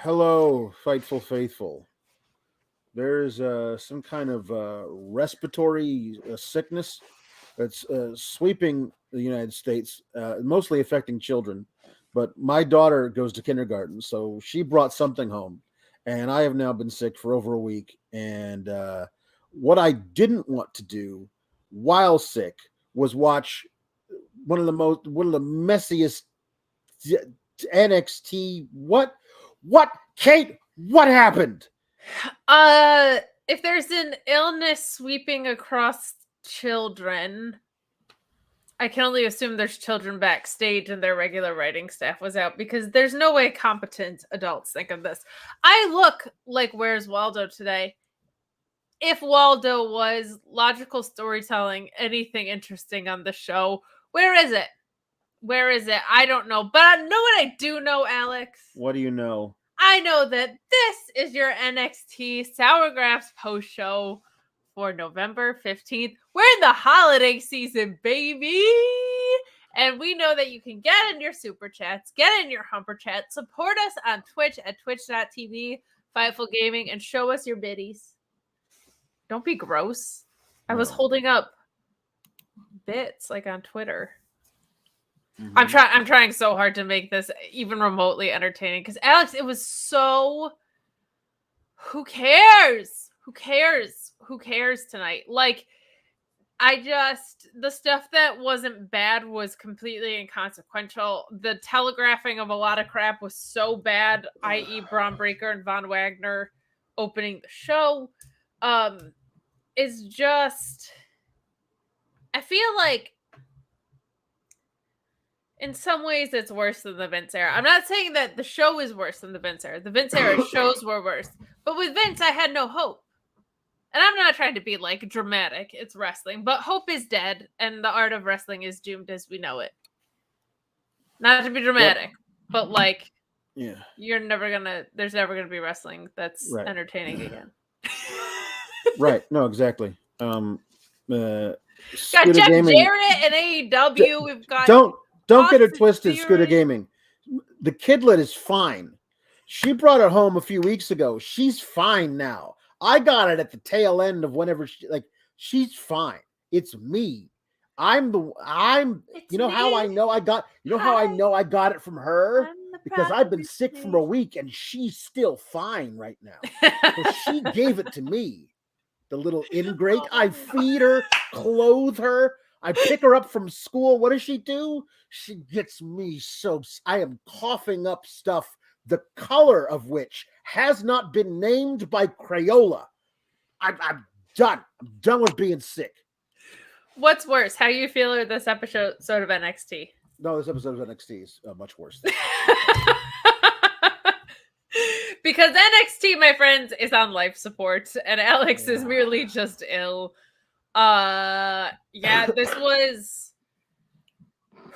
Hello, Fightful Faithful. There's some kind of respiratory sickness that's sweeping the United States, mostly affecting children. But my daughter goes to kindergarten, so she brought something home. And I have now been sick for over a week. And what I didn't want to do while sick was watch one of the messiest NXT. What, Kate? What happened? If there's an illness sweeping across children, I can only assume there's children backstage and their regular writing staff was out, because there's no way competent adults think of this. I look like Where's Waldo today. If Waldo was logical storytelling, anything interesting on the show, where is it? Where is it? I don't know. But I know what I do know, Alex. What do you know? I know that this is your NXT Sour Graps post show for November 15th. We're in the holiday season, baby. And we know that you can get in your super chats, get in your humper chat, support us on Twitch at twitch.tv, Fightful Gaming, and show us your biddies. Don't be gross. No. I was holding up bits like on Twitter. Mm-hmm. I'm trying so hard to make this even remotely entertaining, because Alex, it was so who cares tonight. Like, the stuff that wasn't bad was completely inconsequential. The telegraphing of a lot of crap was so bad, i.e. Braun Breaker and Von Wagner opening the show. Is just, I feel like in some ways it's worse than the Vince era. I'm not saying that the show is worse than the Vince era. The Vince era shows were worse. But with Vince, I had no hope. And I'm not trying to be like dramatic. It's wrestling. But hope is dead, and the art of wrestling is doomed as we know it. Not to be dramatic, but like, yeah, there's never gonna be wrestling that's entertaining again. Right. No, exactly. Got Jeff Gaming. Jarrett and AEW. We've got don't get it twisted, Scooter Gaming. The kidlet is fine. She brought it home a few weeks ago. She's fine now. I got it at the tail end of whenever she's fine. It's me. How I know I got it from her? Because I've been sick for a week and she's still fine right now. So she gave it to me. The little ingrate. I feed her, clothe her. I pick her up from school. What does she do? She gets me so... I am coughing up stuff, the color of which has not been named by Crayola. I'm done. I'm done with being sick. What's worse, how you feel or this episode of NXT? No, this episode of NXT is much worse. Because NXT, my friends, is on life support, and Alex is merely just ill. This was...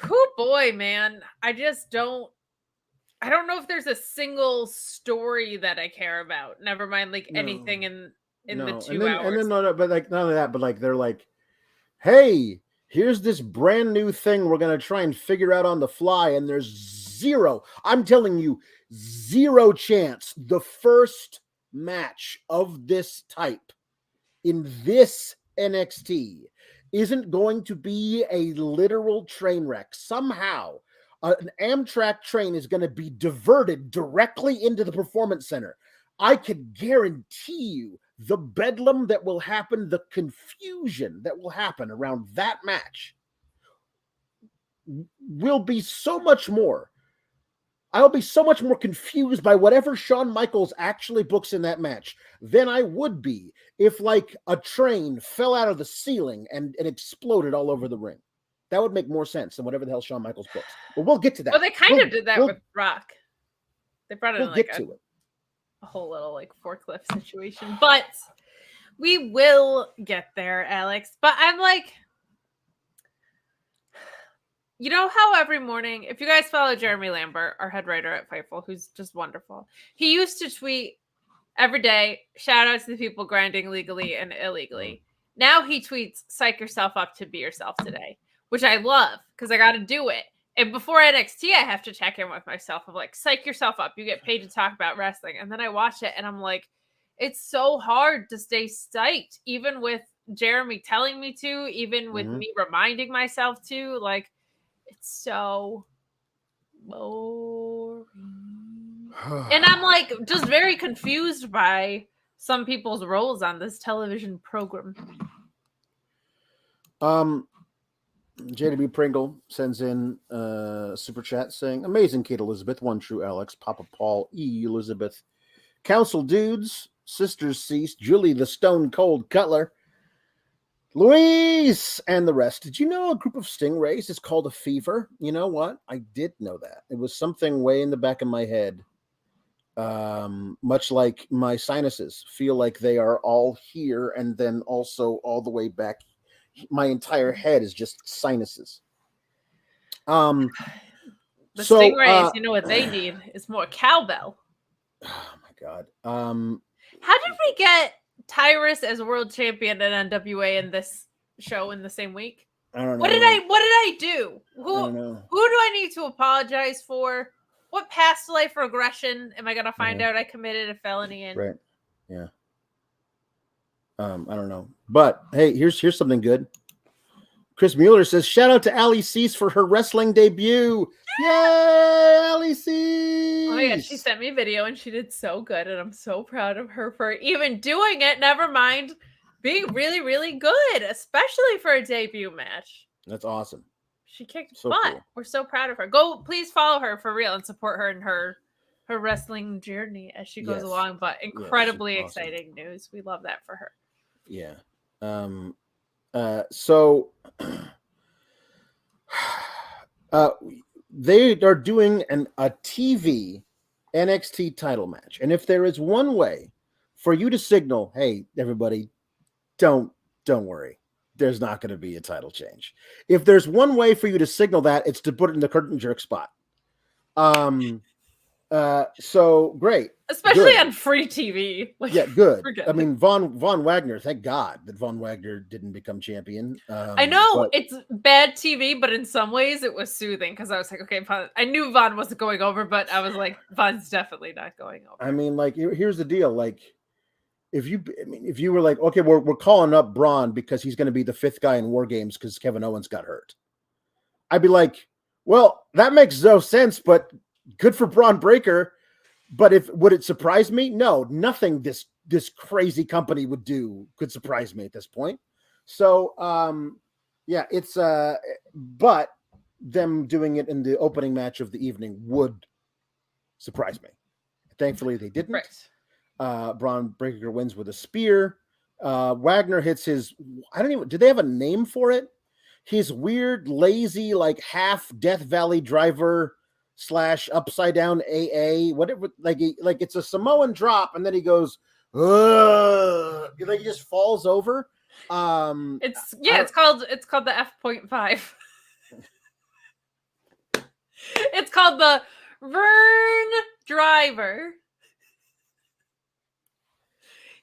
Oh boy, man. I don't know if there's a single story that I care about. Never mind, anything in the 2 hours. And then, but like, not only that, but like, they're like, hey, here's this brand new thing we're going to try and figure out on the fly. And there's zero, I'm telling you, zero chance the first match of this type in this NXT isn't going to be a literal train wreck. Somehow, an Amtrak train is going to be diverted directly into the Performance Center. I can guarantee you the bedlam that will happen, the confusion that will happen around that match will be so much more. I'll be so much more confused by whatever Shawn Michaels actually books in that match than I would be if like a train fell out of the ceiling and exploded all over the ring. That would make more sense than whatever the hell Shawn Michaels books. But we'll get to that. Well, they kind of did that with Rock. They brought it in like a whole little like forklift situation. But we will get there, Alex. But I'm like, you know how every morning, if you guys follow Jeremy Lambert, our head writer at Fightful, who's just wonderful, he used to tweet every day, shout out to the people grinding legally and illegally. Now he tweets, psych yourself up to be yourself today, which I love because I got to do it. And before NXT, I have to check in with myself of like, psych yourself up. You get paid to talk about wrestling. And then I watch it and I'm like, it's so hard to stay psyched, even with Jeremy telling me to, even with me reminding myself to. Like, it's so boring. And I'm like, just very confused by some people's roles on this television program. JW Pringle sends in super chat saying, amazing Kate Elizabeth, one true Alex, Papa Paul, E. Elizabeth, Council Dudes, Sisters Cease, Julie the Stone Cold Cutler, Louise, and the rest. Did you know a group of stingrays is called a fever? You know what? I did know that. It was something way in the back of my head. Much like my sinuses feel like they are all here and then also all the way back. My entire head is just sinuses. The stingrays, you know what they need is more cowbell. Oh my god. How did we get Tyrus as world champion at NWA in this show in the same week? I don't know. What did I do? Who do I need to apologize for? What past life regression am I gonna find out I committed a felony in? Right. Yeah. I don't know. But hey, here's something good. Chris Mueller says, shout out to Ali Cease for her wrestling debut. Yay, Ali Cease! Oh my god, she sent me a video and she did so good, and I'm so proud of her for even doing it. Never mind being really, really good, especially for a debut match. That's awesome. She kicked butt. Cool. We're so proud of her. Go, please follow her for real and support her in her wrestling journey as she goes along. But incredibly exciting news. We love that for her. Yeah. So they are doing a TV NXT title match. And if there is one way for you to signal, hey, everybody, don't worry. There's not going to be a title change. If there's one way for you to signal that, it's to put it in the curtain jerk spot. So great. Especially on free TV. Like, yeah, good. I mean, Von Wagner, thank God that Von Wagner didn't become champion. I know it's bad TV, but in some ways it was soothing because I was like, okay, I knew Von wasn't going over, but I was like, Von's definitely not going over. I mean, like, here's the deal. Like, if you were like, okay, we're calling up Braun because he's going to be the fifth guy in War Games because Kevin Owens got hurt, I'd be like, well, that makes no sense, but good for Braun Breaker. But would it surprise me? No, nothing this crazy company would do could surprise me at this point. So yeah, it's but them doing it in the opening match of the evening would surprise me. Thankfully they didn't. Right. Braun Breaker wins with a spear. Wagner hits his, do they have a name for it? His weird, lazy, like half Death Valley driver / upside down AA, whatever, like it's a Samoan drop, and then he goes, ugh, like he just falls over. It's called the F.5. It's called the Vern Driver.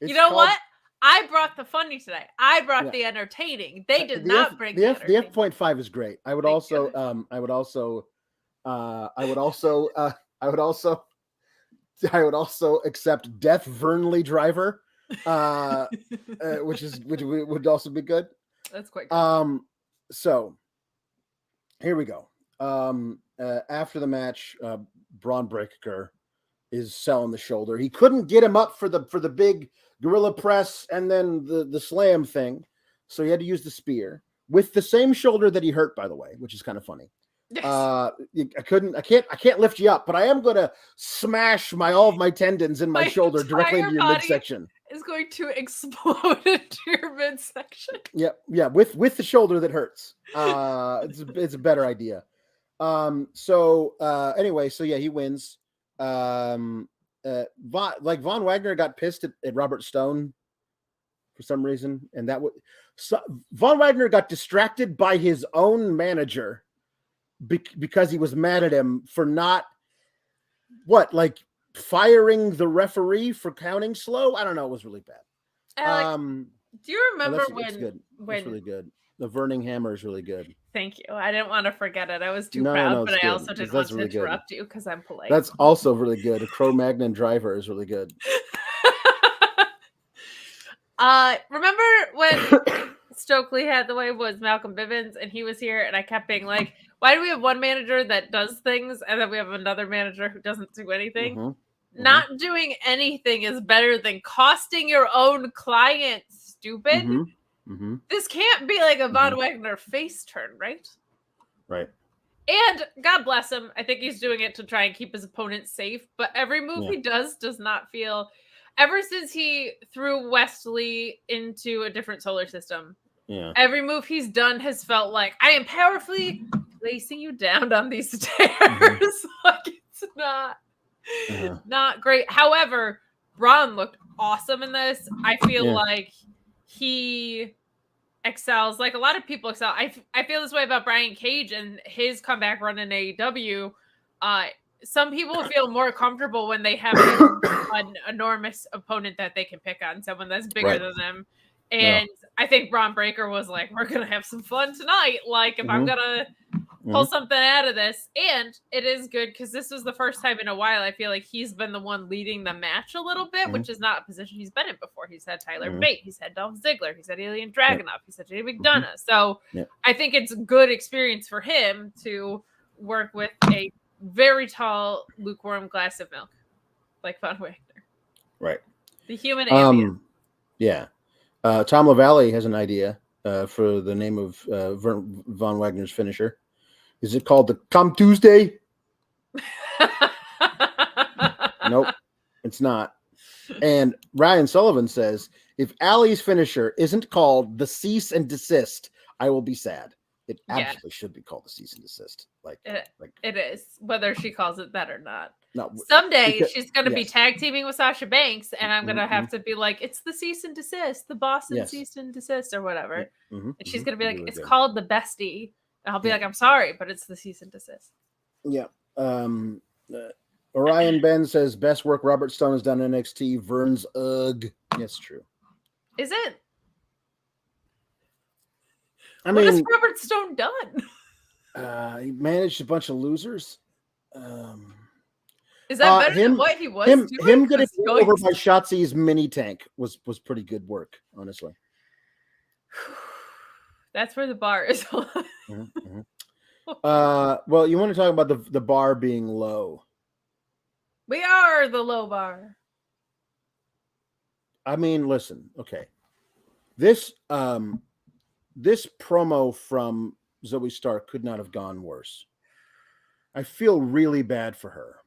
You know what? I brought the funny today. I brought the entertaining. They did not bring the entertaining. The F.5 is great. I would also accept Death Vernley Driver, which would also be good. That's quite good. So here we go. After the match, Braun Breaker is selling the shoulder. He couldn't get him up for the big gorilla press and then the slam thing, so he had to use the spear with the same shoulder that he hurt, by the way, which is kind of funny. Yes. I can't lift you up, but I am going to smash all of my tendons in my shoulder directly into your midsection. Is going to explode into your midsection. Yeah, with the shoulder that hurts. It's a better idea. Anyway, so yeah, he wins. Von Wagner got pissed at Robert Stone for some reason, and Von Wagner got distracted by his own manager because he was mad at him for not firing the referee for counting slow. I don't know. It was really bad. Alex, do you remember when it's really good. The Verning Hammer is really good. Thank you. I didn't want to forget it. I was too No, proud, it's but I good, also didn't 'cause want that's to really good. interrupt you because I'm polite. That's also really good. A Cro-Magnon driver is really good. Remember when Stokely had the way was Malcolm Bivens and he was here and I kept being like, why do we have one manager that does things and then we have another manager who doesn't do anything? Not doing anything is better than costing your own client, stupid. This can't be like a Von Wagner face turn, right? Right. And God bless him. I think he's doing it to try and keep his opponent safe. But every move he does not feel... Ever since he threw Wesley into a different solar system, every move he's done has felt like, I am powerfully placing you down on these stairs. Like, it's not great. However, Braun looked awesome in this. I feel like he excels. Like a lot of people excel. I feel this way about Brian Cage and his comeback run in AEW. Some people feel more comfortable when they have an enormous opponent that they can pick on, someone that's bigger than them. And I think Braun Breaker was like, we're going to have some fun tonight. Like, if I'm going to pull something out of this. And it is good because this was the first time in a while I feel like he's been the one leading the match a little bit, which is not a position he's been in before. He's had Tyler Bate. He's had Dolph Ziggler. He's had Ilya Dragunov. He's had Jay McDonagh. So I think it's good experience for him to work with a very tall, lukewarm glass of milk, like Von Wagner. Right. The human ambient. Tom LaValle has an idea for the name of Von Wagner's finisher. Is it called the Come Tuesday? Nope, it's not. And Ryan Sullivan says, if Allie's finisher isn't called the cease and desist, I will be sad. It absolutely should be called the cease and desist. It is, whether she calls it that or not. No, someday she's going to be tag teaming with Sasha Banks, and I'm going to have to be like, it's the cease and desist, the Boston cease and desist, or whatever. And she's going to be like, it's called the bestie. And I'll be like, I'm sorry, but it's the cease and desist. Yeah. Orion Ben says, best work Robert Stone has done in NXT. Vern's ugh. Yes, true. Is it? What has Robert Stone done? He managed a bunch of losers. Is that better than what he was doing? Him getting over by Shotzi's mini tank was pretty good work, honestly. That's where the bar is. Well, you want to talk about the bar being low. We are the low bar. I mean, listen, okay. This promo from Zoe Stark could not have gone worse. I feel really bad for her.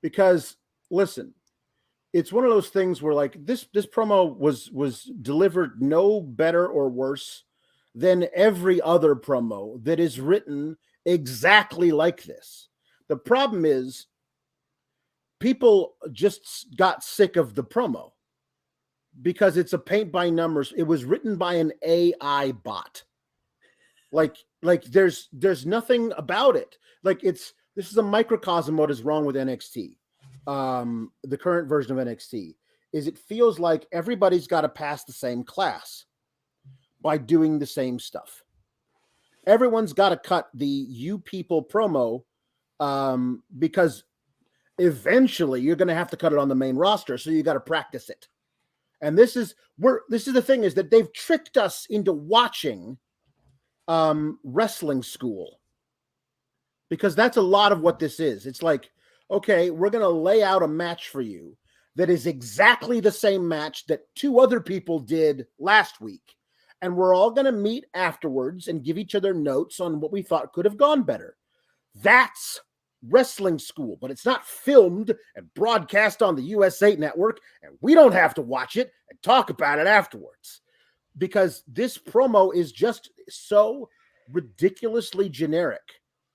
Because, listen, it's one of those things where, like, this promo was delivered no better or worse than every other promo that is written exactly like this. The problem is people just got sick of the promo because it's a paint by numbers. It was written by an AI bot. Like there's nothing about it. Like this is a microcosm of what is wrong with NXT. The current version of NXT is it feels like everybody's got to pass the same class by doing the same stuff. Everyone's got to cut the you people promo because eventually you're going to have to cut it on the main roster. So you got to practice it. And this is the thing is that they've tricked us into watching wrestling school, because that's a lot of what this is. It's like, okay, we're going to lay out a match for you that is exactly the same match that two other people did last week. And we're all going to meet afterwards and give each other notes on what we thought could have gone better. That's wrestling school, but it's not filmed and broadcast on the USA Network, and we don't have to watch it and talk about it afterwards. Because this promo is just so ridiculously generic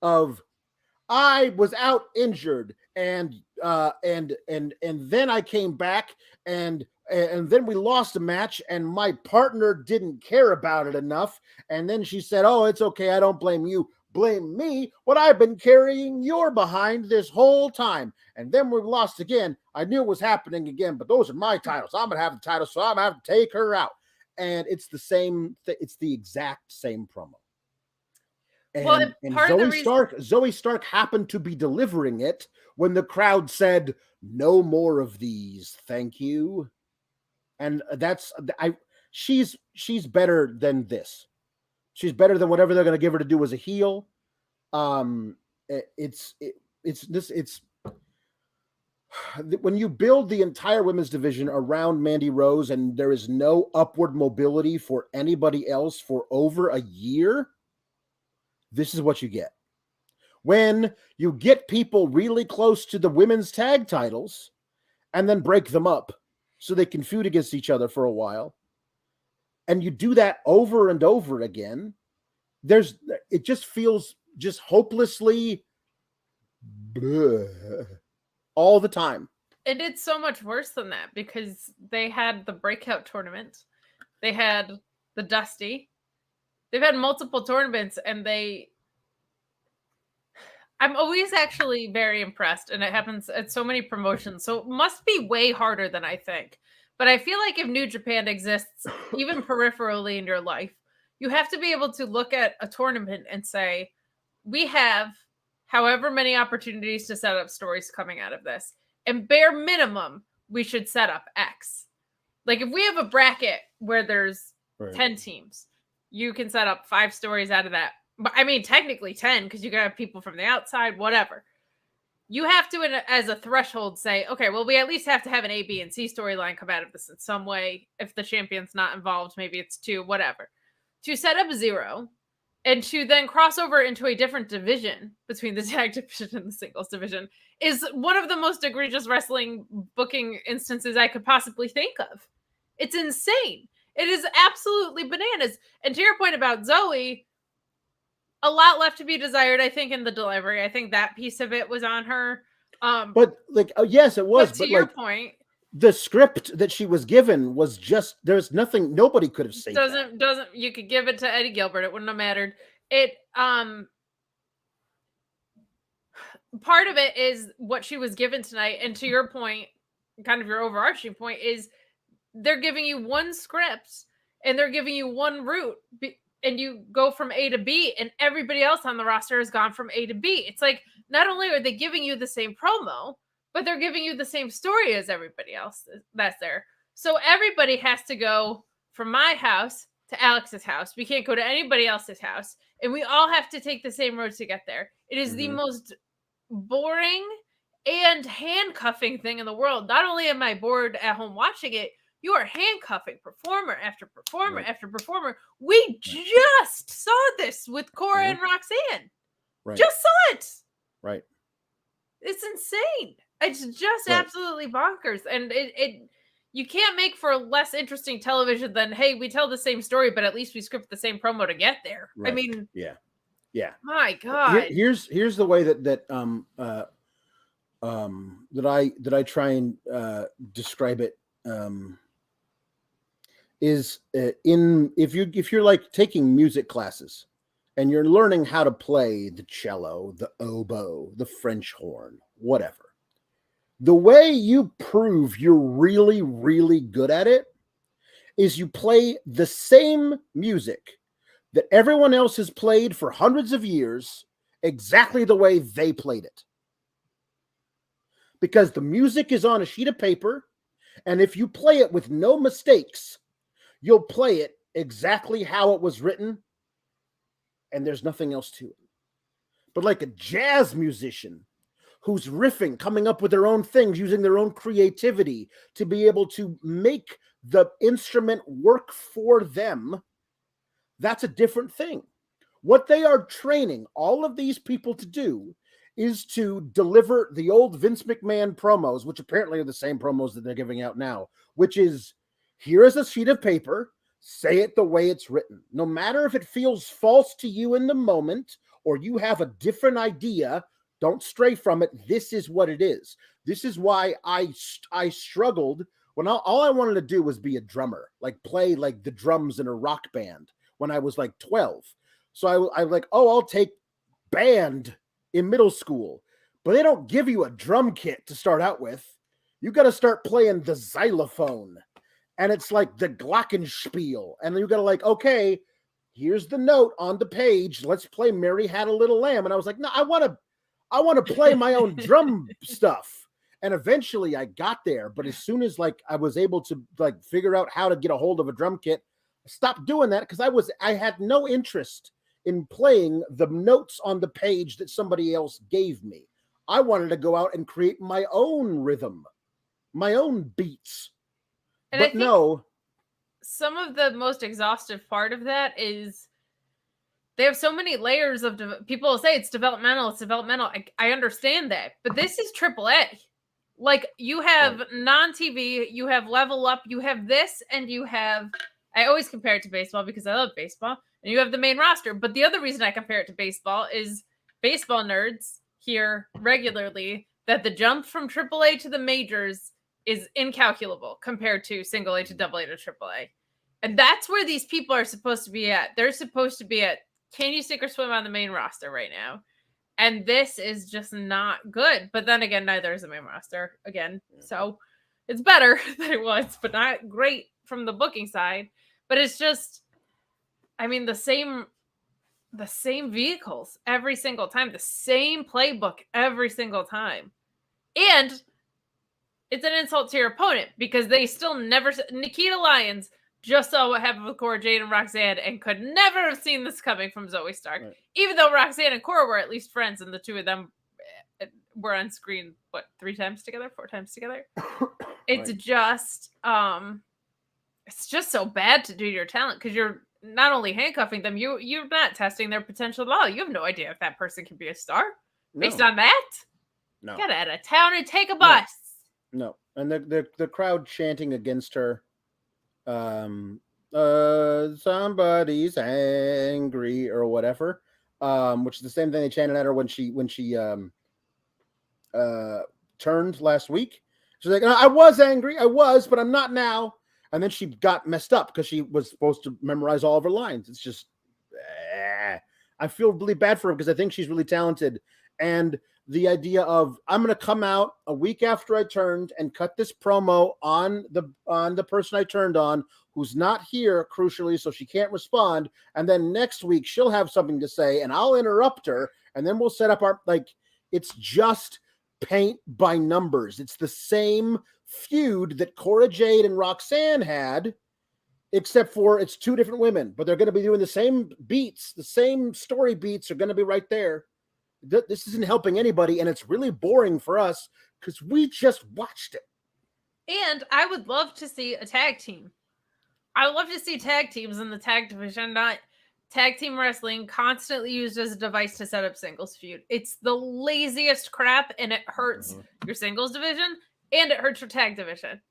of, I was out injured and then I came back and then we lost a match and my partner didn't care about it enough. And then she said, oh, it's okay. I don't blame you. Blame me. What I've been carrying your behind this whole time. And then we lost again. I knew it was happening again, but those are my titles. I'm going to have the title, so I'm going to have to take her out. and it's the same. It's the exact same promo. And, well, and Zoe Stark happened to be delivering it when the crowd said, "No more of these, thank you." And she's better than this. She's better than whatever they're going to give her to do as a heel. It's when you build the entire women's division around Mandy Rose and there is no upward mobility for anybody else for over a year, this is what you get. When you get people really close to the women's tag titles and then break them up so they can feud against each other for a while, and you do that over and over again, it just feels just hopelessly bleh, all the time. And it's so much worse than that because they had the breakout tournament. They had the Dusty. They've had multiple tournaments and I'm always actually very impressed, and it happens at so many promotions. So it must be way harder than I think. But I feel like if New Japan exists, even peripherally in your life, you have to be able to look at a tournament and say, we have however many opportunities to set up stories coming out of this. And bare minimum, we should set up X. Like if we have a bracket where there's 10 teams, you can set up 5 stories out of that. But I mean, technically 10, because you got to have people from the outside, whatever. You have to, as a threshold, say, okay, well, we at least have to have an A, B, and C storyline come out of this in some way. If the champion's not involved, maybe it's 2, whatever. To set up 0, and to then cross over into a different division between the tag division and the singles division is one of the most egregious wrestling booking instances I could possibly think of. It's insane. It is absolutely bananas. And to your point about Zoe, a lot left to be desired, I think, in the delivery. I think that piece of it was on her. But like, yes, it was. But to your point, the script that she was given was just, there's nothing, nobody could have saved doesn't you could give it to Eddie Gilbert, it wouldn't have mattered. It part of it is what she was given tonight, and to your point, kind of your overarching point, is they're giving you one script and they're giving you one route, and you go from A to B, and everybody else on the roster has gone from A to B. It's like, not only are they giving you the same promo, but they're giving you the same story as everybody else that's there. So everybody has to go from my house to Alex's house. We can't go to anybody else's house. And we all have to take the same road to get there. It is the most boring and handcuffing thing in the world. Not only am I bored at home watching it, you are handcuffing performer after performer after performer. We just saw this with Cora and Roxanne. Just saw it. Right. It's insane. It's just absolutely bonkers. And you can't make for less interesting television than, hey, we tell the same story, but at least we script the same promo to get there. Right. I mean, yeah. My God. Here's the way that I try and describe it. If you're like taking music classes and you're learning how to play the cello, the oboe, the French horn, whatever, the way you prove you're really, really good at it is you play the same music that everyone else has played for hundreds of years exactly the way they played it. Because the music is on a sheet of paper, and if you play it with no mistakes, you'll play it exactly how it was written, and there's nothing else to it. But like a jazz musician who's riffing, coming up with their own things, using their own creativity to be able to make the instrument work for them, that's a different thing. What they are training all of these people to do is to deliver the old Vince McMahon promos, which apparently are the same promos that they're giving out now, which is, here is a sheet of paper, say it the way it's written. No matter if it feels false to you in the moment or you have a different idea, don't stray from it. This is what it is. This is why I struggled when all I wanted to do was be a drummer, like play like the drums in a rock band when I was like 12. So I like, I'll take band in middle school, but they don't give you a drum kit to start out with. You got to start playing the xylophone. and it's like the glockenspiel, and then you got to like, okay, here's the note on the page. Let's play Mary Had a Little Lamb. And I was like, no, I want to play my own drum stuff. And eventually I got there. But as soon as like I was able to like figure out how to get a hold of a drum kit, I stopped doing that because I had no interest in playing the notes on the page that somebody else gave me. I wanted to go out and create my own rhythm, my own beats. And but no. Some of the most exhaustive part of that is they have so many layers of people say it's developmental. I understand that, but this is AAA. Like you have non-TV, you have Level Up, you have this, and you have. I always compare it to baseball because I love baseball, and you have the main roster. But the other reason I compare it to baseball is baseball nerds hear regularly that the jump from AAA to the majors is incalculable compared to single A to AA to AAA. And that's where these people are supposed to be at. They're supposed to be at, can you sink or swim on the main roster right now? And this is just not good. But then again, neither is the main roster again. So it's better than it was, but not great from the booking side. But it's just, I mean, the same vehicles every single time, the same playbook every single time. And it's an insult to your opponent because they still never. Nikita Lyons just saw what happened with Cora Jade and Roxanne and could never have seen this coming from Zoe Stark. Right. Even though Roxanne and Cora were at least friends and the two of them were on screen, 4 times together? It's right. Just, it's just so bad to do your talent because you're not only handcuffing them, you're not testing their potential at all. You have no idea if that person can be a star based on that. No. Get out of town and take a bus. No. And the crowd chanting against her. Somebody's angry or whatever. Which is the same thing they chanted at her when she turned last week. She's like, I was angry, but I'm not now. And then she got messed up because she was supposed to memorize all of her lines. It's just, I feel really bad for her because I think she's really talented. And the idea of I'm going to come out a week after I turned and cut this promo on the person I turned on who's not here, crucially, so she can't respond. And then next week she'll have something to say and I'll interrupt her. And then we'll set up it's just paint by numbers. It's the same feud that Cora Jade and Roxanne had, except for it's 2 different women, but they're going to be doing the same beats. The same story beats are going to be right there. This isn't helping anybody, and it's really boring for us because we just watched it. And I would love to see a tag team. I would love to see tag teams in the tag division, not tag team wrestling constantly used as a device to set up singles feud. It's the laziest crap, and it hurts your singles division, and it hurts your tag division.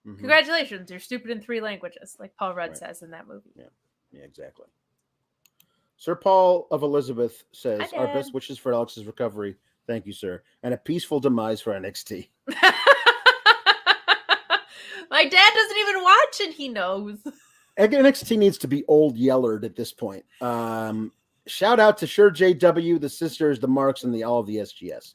Mm-hmm. Congratulations, you're stupid in 3 languages, like Paul Rudd says in that movie. Yeah, exactly. Sir Paul of Elizabeth says, our best wishes for Alex's recovery. Thank you, sir. And a peaceful demise for NXT. My dad doesn't even watch and he knows. NXT needs to be old Yellered at this point. Shout out to Sure JW, the sisters, the Marks, and all of the SGS.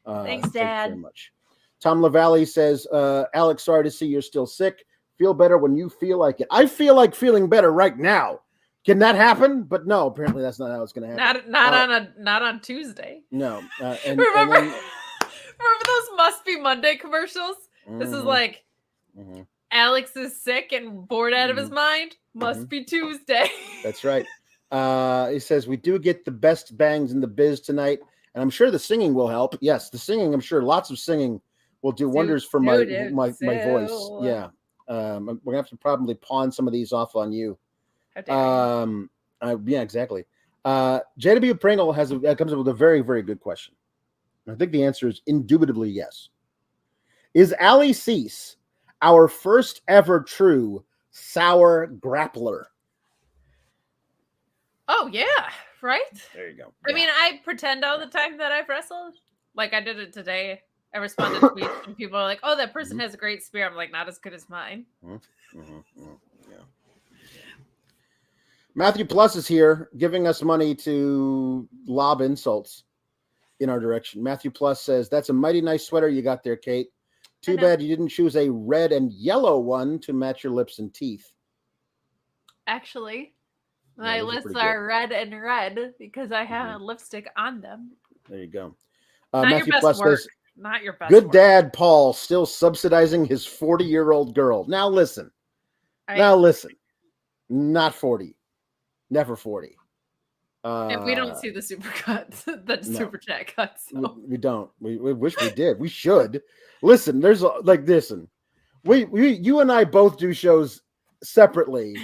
Thanks, Dad. Thank you very much. Tom LaValle says, Alex, sorry to see you're still sick. Feel better when you feel like it. I feel like feeling better right now. Can that happen? But no, apparently that's not how it's going to happen. Not on Tuesday. No. Remember those Must Be Monday commercials? Mm-hmm. This is like Alex is sick and bored out of his mind. Must be Tuesday. That's right. He says we do get the best bangs in the biz tonight, and I'm sure the singing will help. Yes, the singing. I'm sure lots of singing will do wonders for my voice. Yeah. We're gonna have to probably pawn some of these off on you. Yeah, exactly. JW Pringle comes up with a very, very good question. I think the answer is indubitably yes. Is Ali Cease our first ever true sour grappler? Oh yeah, right? There you go. I mean, I pretend all the time that I've wrestled. Like I did it today. I responded to tweets and people are like, "Oh, that person has a great spear." I'm like, not as good as mine. Yeah. Matthew Plus is here giving us money to lob insults in our direction. Matthew Plus says, that's a mighty nice sweater you got there, Kate. Too bad you didn't choose a red and yellow one to match your lips and teeth. Actually, my lips are red and red because I have lipstick on them. There you go. Not Matthew your best Plus work. says, Not your best good work. dad Paul still subsidizing his 40-year-old girl. Now listen. Not 40. Never 40. If we don't see the super cuts, the super chat cuts. So. We don't. We wish we did. We should. Listen, there's listen. You and I both do shows separately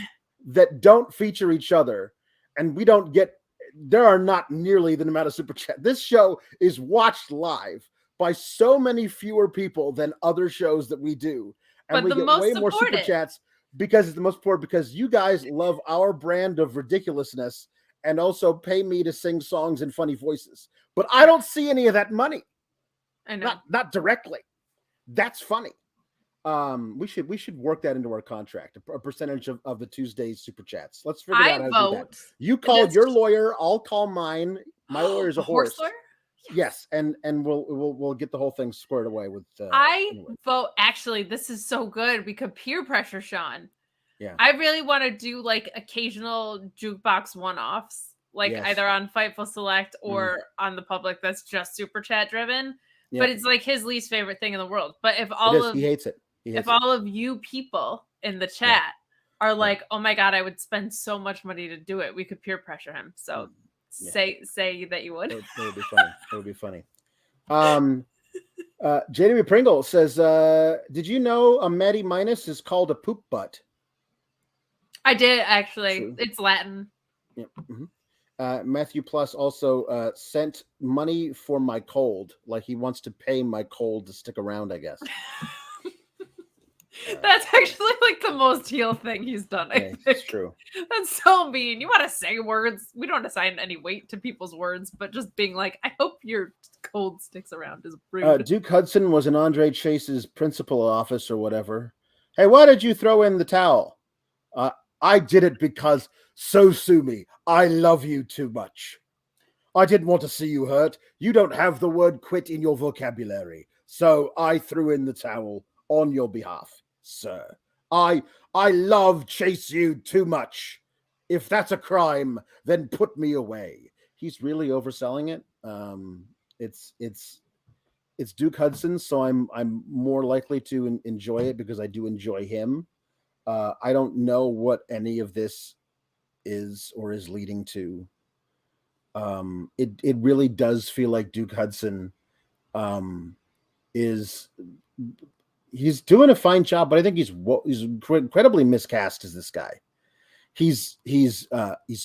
that don't feature each other, and we don't get. There are not nearly the amount of super chat. This show is watched live by so many fewer people than other shows that we do, and we get way more super chats because it's the most important. Because you guys love our brand of ridiculousness. And also pay me to sing songs in funny voices. But I don't see any of that money. I know. Not directly. That's funny. We should work that into our contract. A percentage of the Tuesdays super chats. Let's figure out how to do that. You call your lawyer, I'll call mine. My lawyer's a horse. Lawyer? Yes, and we'll get the whole thing squared away with vote. Actually, this is so good. We could peer pressure Sean. Yeah. I really want to do like occasional jukebox one-offs, like either on Fightful Select or on the public that's just super chat driven. Yeah. But it's like his least favorite thing in the world. But if he hates it. All of you people in the chat are like, oh my God, I would spend so much money to do it, we could peer pressure him. So say that you would. That would be funny. That would be funny. JW Pringle says, did you know a Maddie minus is called a poop butt? I did, actually. True. It's Latin. Yeah. Mm-hmm. Matthew Plus also sent money for my cold. Like he wants to pay my cold to stick around, I guess. That's actually like the most heel thing he's done. I think. It's true. That's so mean. You want to say words. We don't assign any weight to people's words, but just being like, I hope your cold sticks around is rude. Duke Hudson was in Andre Chase's principal office or whatever. Hey, why did you throw in the towel? I did it because, so sue me, I love you too much. I didn't want to see you hurt. You don't have the word quit in your vocabulary. So I threw in the towel on your behalf, sir. I love Chase you too much. If that's a crime, then put me away. He's really overselling it. It's Duke Hudson, so I'm more likely to enjoy it because I do enjoy him. I don't know what any of this is or is leading to. It really does feel like Duke Hudson he's doing a fine job, but I think he's incredibly miscast as this guy. He's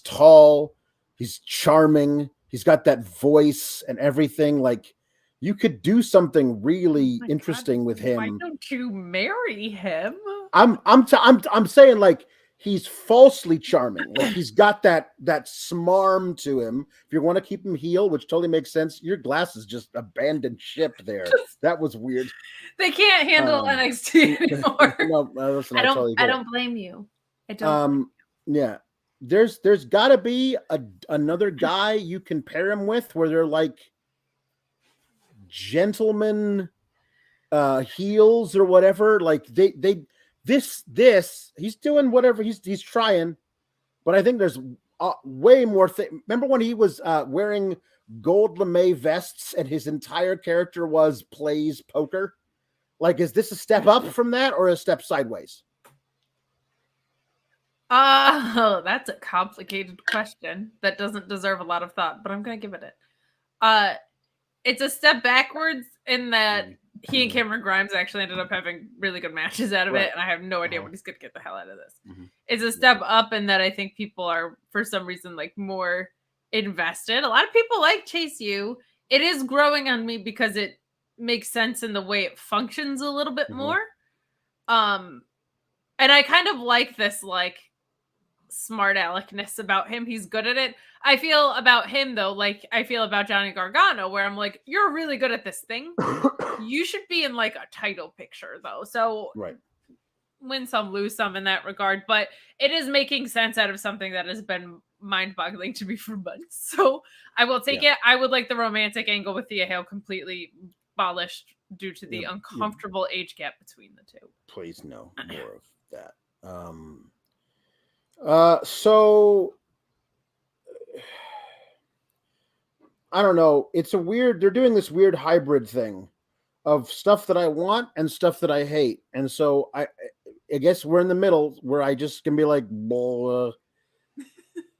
tall, he's charming, he's got that voice and everything. Like you could do something really interesting with him. Why don't you marry him? I'm saying like he's falsely charming. Like he's got that smarm to him. If you want to keep him heel, which totally makes sense, your glasses just abandoned ship there. That was weird. They can't handle NXT anymore. No, listen, I don't blame you. I don't. Yeah. There's got to be another guy you can pair him with where they're like gentlemen heels or whatever. Like this he's doing whatever he's trying, but I think there's way more remember when he was wearing gold lame vests and his entire character was plays poker? Like, is this a step up from that or a step sideways? Oh, that's a complicated question that doesn't deserve a lot of thought, but I'm gonna give it. It's a step backwards in that he and Cameron Grimes actually ended up having really good matches out of it, and I have no idea when he's gonna get the hell out of this. It's a step up in that I think people are, for some reason, like more invested. A lot of people like Chase U. It is growing on me because it makes sense in the way it functions a little bit more. And I kind of like this like smart aleckness about him. He's good at it. I feel about him though, like I feel about Johnny Gargano, where I'm like, you're really good at this thing. You should be in like a title picture though. So win some, lose some in that regard. But it is making sense out of something that has been mind-boggling to me for months. So I will take it. I would like the romantic angle with Thea Hale completely abolished due to the uncomfortable age gap between the two. Please no more of that. So I don't know. They're doing this weird hybrid thing of stuff that I want and stuff that I hate. And so I guess we're in the middle where I just can be like,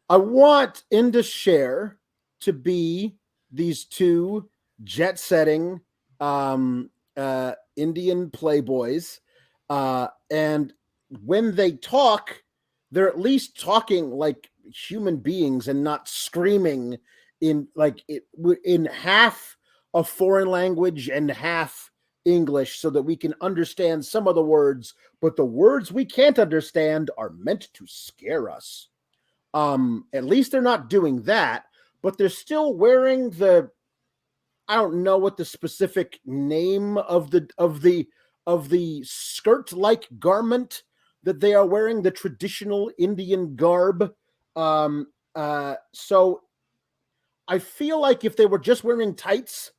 I want Indus Sher to be these two jet-setting Indian playboys. And when they talk, they're at least talking like human beings and not screaming in half a foreign language and half English, so that we can understand some of the words, but the words we can't understand are meant to scare us. At least they're not doing that, but they're still wearing I don't know what the specific name of the skirt-like garment that they are wearing, the traditional Indian garb. So I feel like if they were just wearing tights,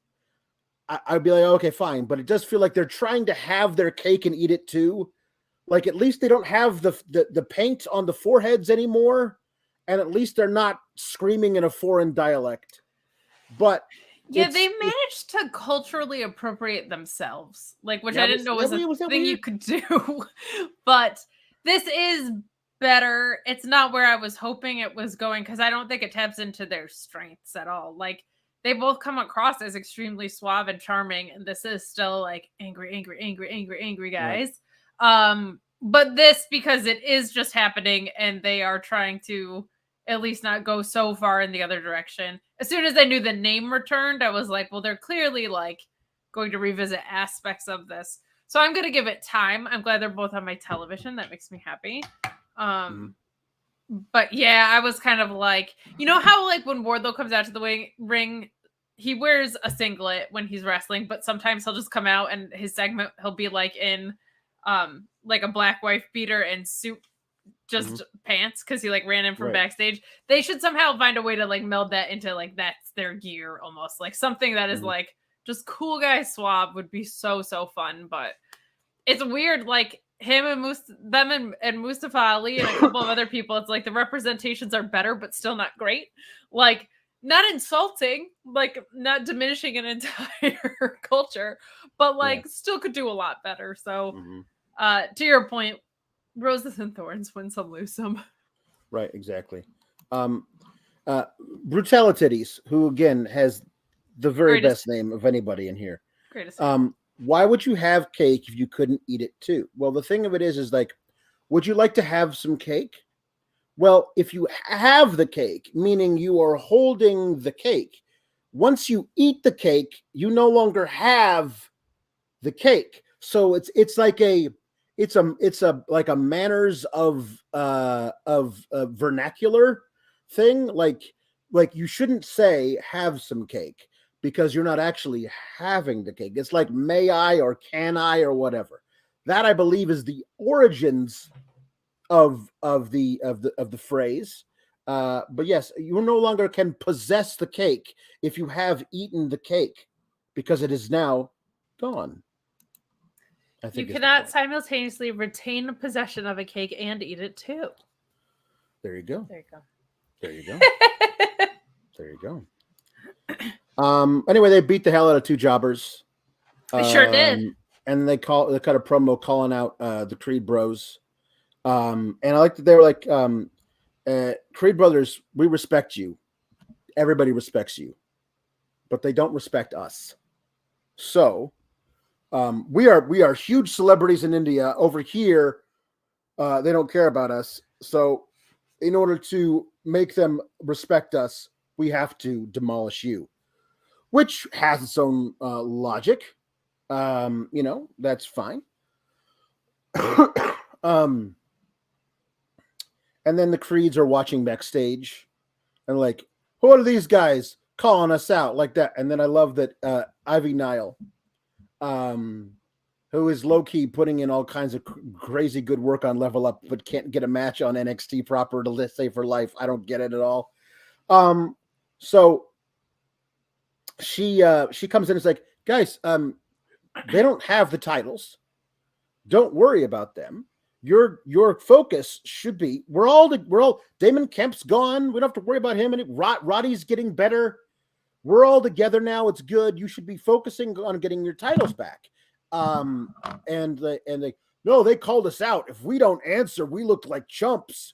I'd be like, okay, fine. But it does feel like they're trying to have their cake and eat it too. Like, at least they don't have the paint on the foreheads anymore. And at least they're not screaming in a foreign dialect. But yeah, they managed to culturally appropriate themselves, like, which I didn't know was a thing you could do. But this is better. It's not where I was hoping it was going, because I don't think it taps into their strengths at all. Like, they both come across as extremely suave and charming, and this is still like angry guys. Right. But this, because it is just happening and they are trying to at least not go so far in the other direction. As soon as I knew the name returned, I was like, well, they're clearly like going to revisit aspects of this. So I'm going to give it time. I'm glad they're both on my television. That makes me happy. But yeah, I was kind of like, you know how like when Wardlow comes out to the ring, he wears a singlet when he's wrestling, but sometimes he'll just come out and his segment, he'll be like in like a black wife beater and suit, just pants, because he like ran in from backstage. They should somehow find a way to like meld that into like that's their gear almost, like something that is like just cool guy swab would be so fun. But it's weird, like him and and Mustafa Ali and a couple of other people, it's like the representations are better but still not great. Like, not insulting, like not diminishing an entire culture, but like still could do a lot better. So to your point, roses and thorns, win some, lose some. Right, exactly. Brutalities, who again has the very best name of anybody in here. Greatest. Why would you have cake if you couldn't eat it too? Well, the thing of it is like, would you like to have some cake? Well, if you have the cake, meaning you are holding the cake, once you eat the cake, you no longer have the cake. So it's like a like a manners of vernacular thing. Like you shouldn't say have some cake, because you're not actually having the cake. It's like may I or can I or whatever. That, I believe, is the origins of the phrase. But yes, you no longer can possess the cake if you have eaten the cake, because it is now gone. I think you cannot simultaneously retain possession of a cake and eat it too. There you go. There you go. There you go. There you go. Anyway, they beat the hell out of two jobbers. They sure did. And they cut a promo calling out the Creed Bros. And I like that they were like, Creed brothers, we respect you. Everybody respects you, but they don't respect us. So we are huge celebrities in India. Over here, they don't care about us. So in order to make them respect us, we have to demolish you, which has its own logic. That's fine. And then the Creeds are watching backstage and like, who are these guys calling us out like that? And then I love that Ivy Nile, who is low-key putting in all kinds of crazy good work on Level Up, but can't get a match on NXT proper to save her life. I don't get it at all. So she comes in and is like, guys, they don't have the titles. Don't worry about them. Your focus should be we're all Damon Kemp's gone. We don't have to worry about him. And Roddy's getting better. We're all together now. It's good. You should be focusing on getting your titles back. And they called us out. If we don't answer, we look like chumps.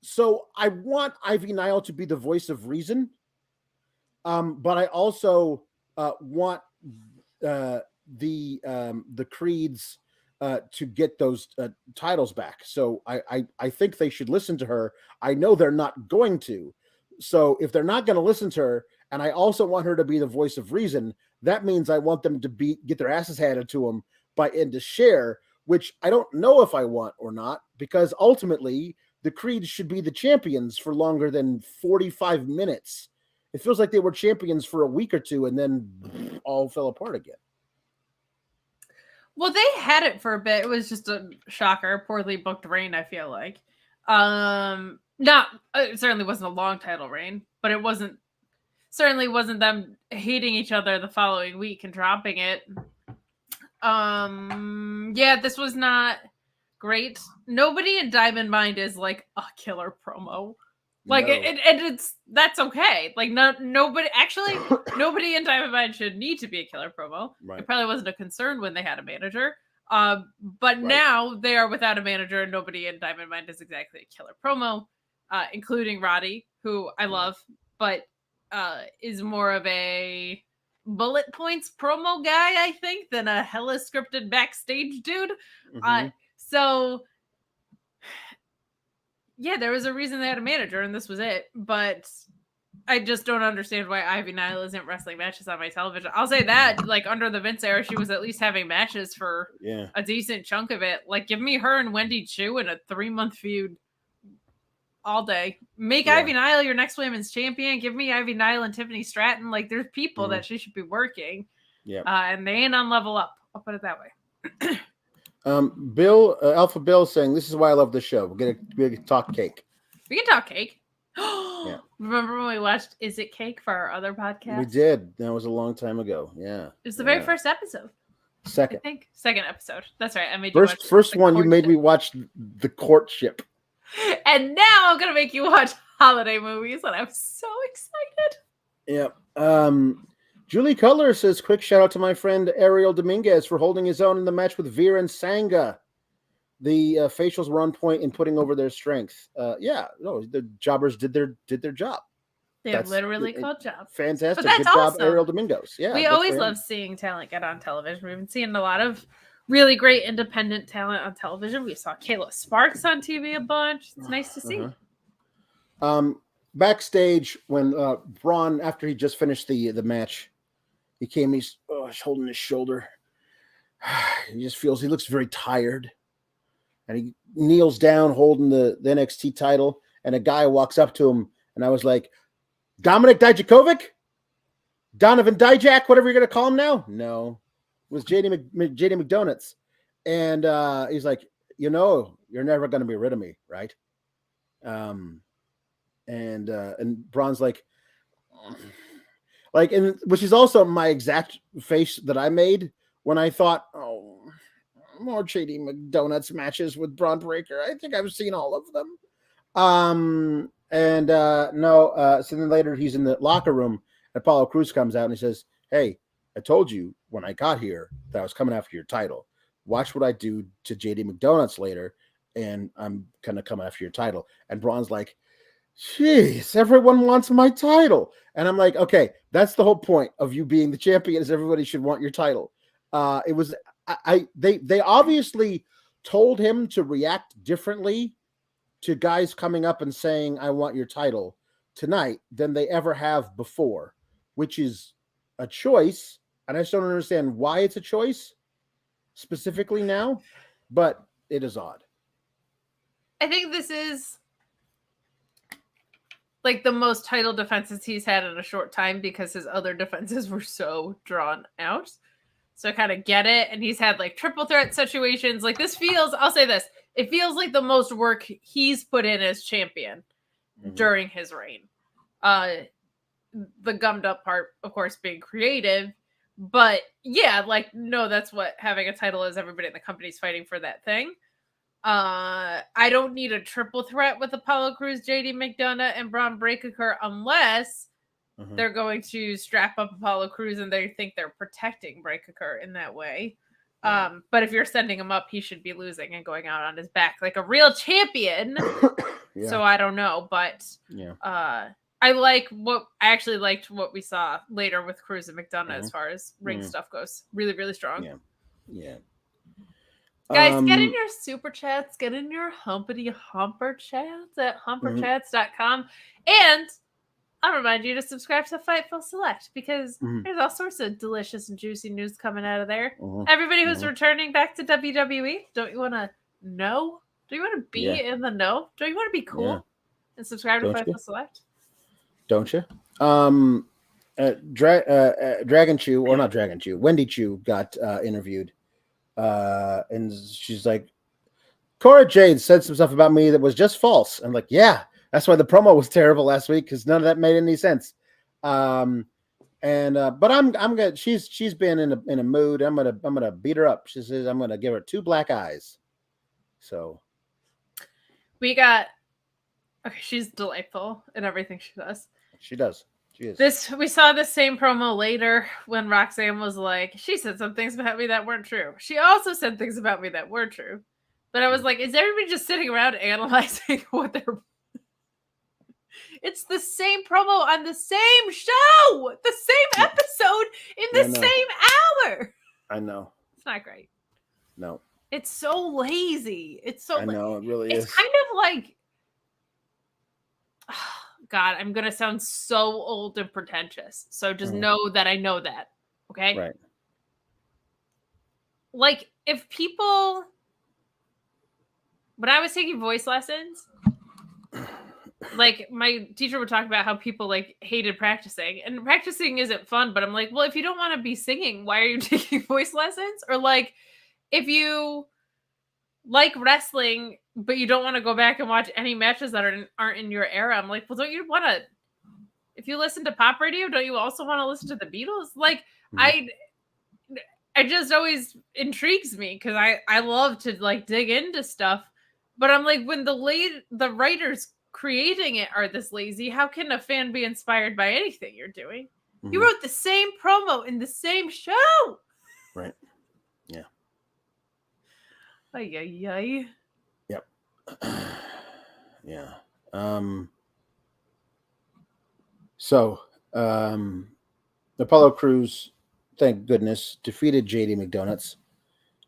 So I want Ivy Nile to be the voice of reason. But I also want the Creeds to get those titles back. So I think they should listen to her. I know they're not going to. So if they're not going to listen to her, and I also want her to be the voice of reason, that means I want them to get their asses handed to them by Indus Sher, which I don't know if I want or not, because ultimately the Creeds should be the champions for longer than 45 minutes. It feels like they were champions for a week or two and then all fell apart again. Well, they had it for a bit. It was just a shocker, poorly booked reign, I feel like. It certainly wasn't a long title reign, but it certainly wasn't them hating each other the following week and dropping it. Yeah, this was not great. Nobody in Diamond Mine is like a killer promo. Like, no. That's okay. Like, nobody in Diamond Mine should need to be a killer promo. Right. It probably wasn't a concern when they had a manager. But now they are without a manager, and nobody in Diamond Mine is exactly a killer promo, including Roddy, who I love, but is more of a bullet points promo guy, I think, than a hella scripted backstage dude. Mm-hmm. So yeah, there was a reason they had a manager, and this was it. But I just don't understand why Ivy Nile isn't wrestling matches on my television. I'll say that, like, under the Vince era, she was at least having matches for a decent chunk of it. Like, give me her and Wendy Chu in a 3-month feud all day. Make Ivy Nile your next women's champion. Give me Ivy Nile and Tiffany Stratton. Like, there's people that she should be working. Yeah. And they ain't on Level Up. I'll put it that way. Alpha Bill saying, this is why I love the show. We're gonna talk cake. We can talk cake. Yeah. Remember when we watched Is It Cake for our other podcast? We did. That was a long time ago. Yeah. It was the very first episode. Second. I think. Second episode. That's right. I made you watch first one, you made me watch The Courtship. And now I'm going to make you watch holiday movies, and I'm so excited. Yeah. Julie Cutler says, quick shout out to my friend Ariel Dominguez for holding his own in the match with Veer and Sangha. The facials were on point in putting over their strength. The jobbers did their job. They're literally called jobs. Fantastic. Good job, Ariel Dominguez. Yeah, we always love seeing talent get on television. We've been seeing a lot of really great independent talent on television. We saw Kayla Sparks on TV a bunch. It's nice to see. Backstage, when Braun, after he just finished the match, he's holding his shoulder. He just feels he looks very tired. And he kneels down holding the NXT title, and a guy walks up to him, and I was like, Dominic Dijakovic? Donovan Dijak, whatever you're going to call him now? No. It was JD McDonagh. And he's like, you're never going to be rid of me, right? And Braun's like, and which is also my exact face that I made when I thought, more JD McDonagh matches with Braun Breaker. I think I've seen all of them. So then later he's in the locker room, and Apollo Crews comes out and he says, hey, I told you when I got here that I was coming after your title. Watch what I do to JD McDonagh later, and I'm going to come after your title. And Braun's like, jeez, everyone wants my title. And I'm like, okay, that's the whole point of you being the champion, is everybody should want your title. They obviously told him to react differently to guys coming up and saying, I want your title tonight than they ever have before, which is a choice. And I just don't understand why it's a choice specifically now, but it is odd. I think this is like the most title defenses he's had in a short time because his other defenses were so drawn out. So I kind of get it. And he's had like triple threat situations. Like this I'll say this, it feels like the most work he's put in as champion during his reign. The gummed up part, of course, being creative, But yeah, like, no, that's what having a title is. Everybody in the company's fighting for that thing. I don't need a triple threat with Apollo Crews, JD McDonagh, and Braun Breaker unless they're going to strap up Apollo Crews and they think they're protecting Breaker in that way. But if you're sending him up, he should be losing and going out on his back like a real champion. Yeah. So I don't know, but I actually liked what we saw later with Crews and McDonagh as far as ring stuff goes. Really, really strong. Yeah. Guys, get in your super chats, get in your humpity humper chats at humperchats.com. And I'll remind you to subscribe to Fightful Select because there's all sorts of delicious and juicy news coming out of there. Everybody who's returning back to WWE, don't you want to know? Do you want to be in the know? Don't you want to be cool and subscribe to Fightful Select? Don't you? Dragon Chew, or not Dragon Chew, Wendy Chew got interviewed. And she's like, Cora Jade said some stuff about me that was just false. I'm like, yeah, that's why the promo was terrible last week because none of that made any sense. But I'm good. She's been in a mood. I'm gonna beat her up. She says I'm gonna give her 2 black eyes. So we got she's delightful in everything she does. She does. She is. We saw the same promo later when Roxanne was like, she said some things about me that weren't true. She also said things about me that were true. But I was like, is everybody just sitting around analyzing what they're... It's the same promo on the same show! The same episode in the same hour! I know. It's not great. No. It's so lazy. It's so... I know, it really is. It's kind of like... God, I'm going to sound so old and pretentious. So just know that I know that. Okay? Right. Like, if people... When I was taking voice lessons, like, my teacher would talk about how people, like, hated practicing. And practicing isn't fun, but I'm like, well, if you don't want to be singing, why are you taking voice lessons? Or, like, if you like wrestling, but you don't want to go back and watch any matches that aren't in your era, I'm like, well, don't you want to... If you listen to pop radio, don't you also want to listen to the Beatles? Like, it just always intrigues me because I love to, like, dig into stuff. But I'm like, when the writers creating it are this lazy, how can a fan be inspired by anything you're doing? You wrote the same promo in the same show. Right. Yeah. Ay, ay, ay. Yep. Yeah. So, Apollo Crews, thank goodness, defeated JD McDonagh. It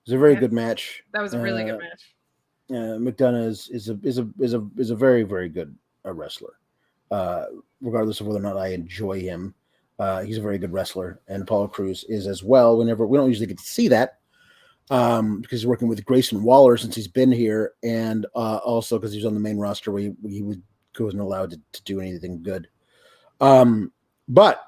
was a very good match. That was a really good match. McDonagh is a very, very good wrestler. Regardless of whether or not I enjoy him, he's a very good wrestler, and Apollo Crews is as well. We don't usually get to see that because he's working with Grayson Waller since he's been here, and also because he's on the main roster where he wasn't allowed to do anything good. But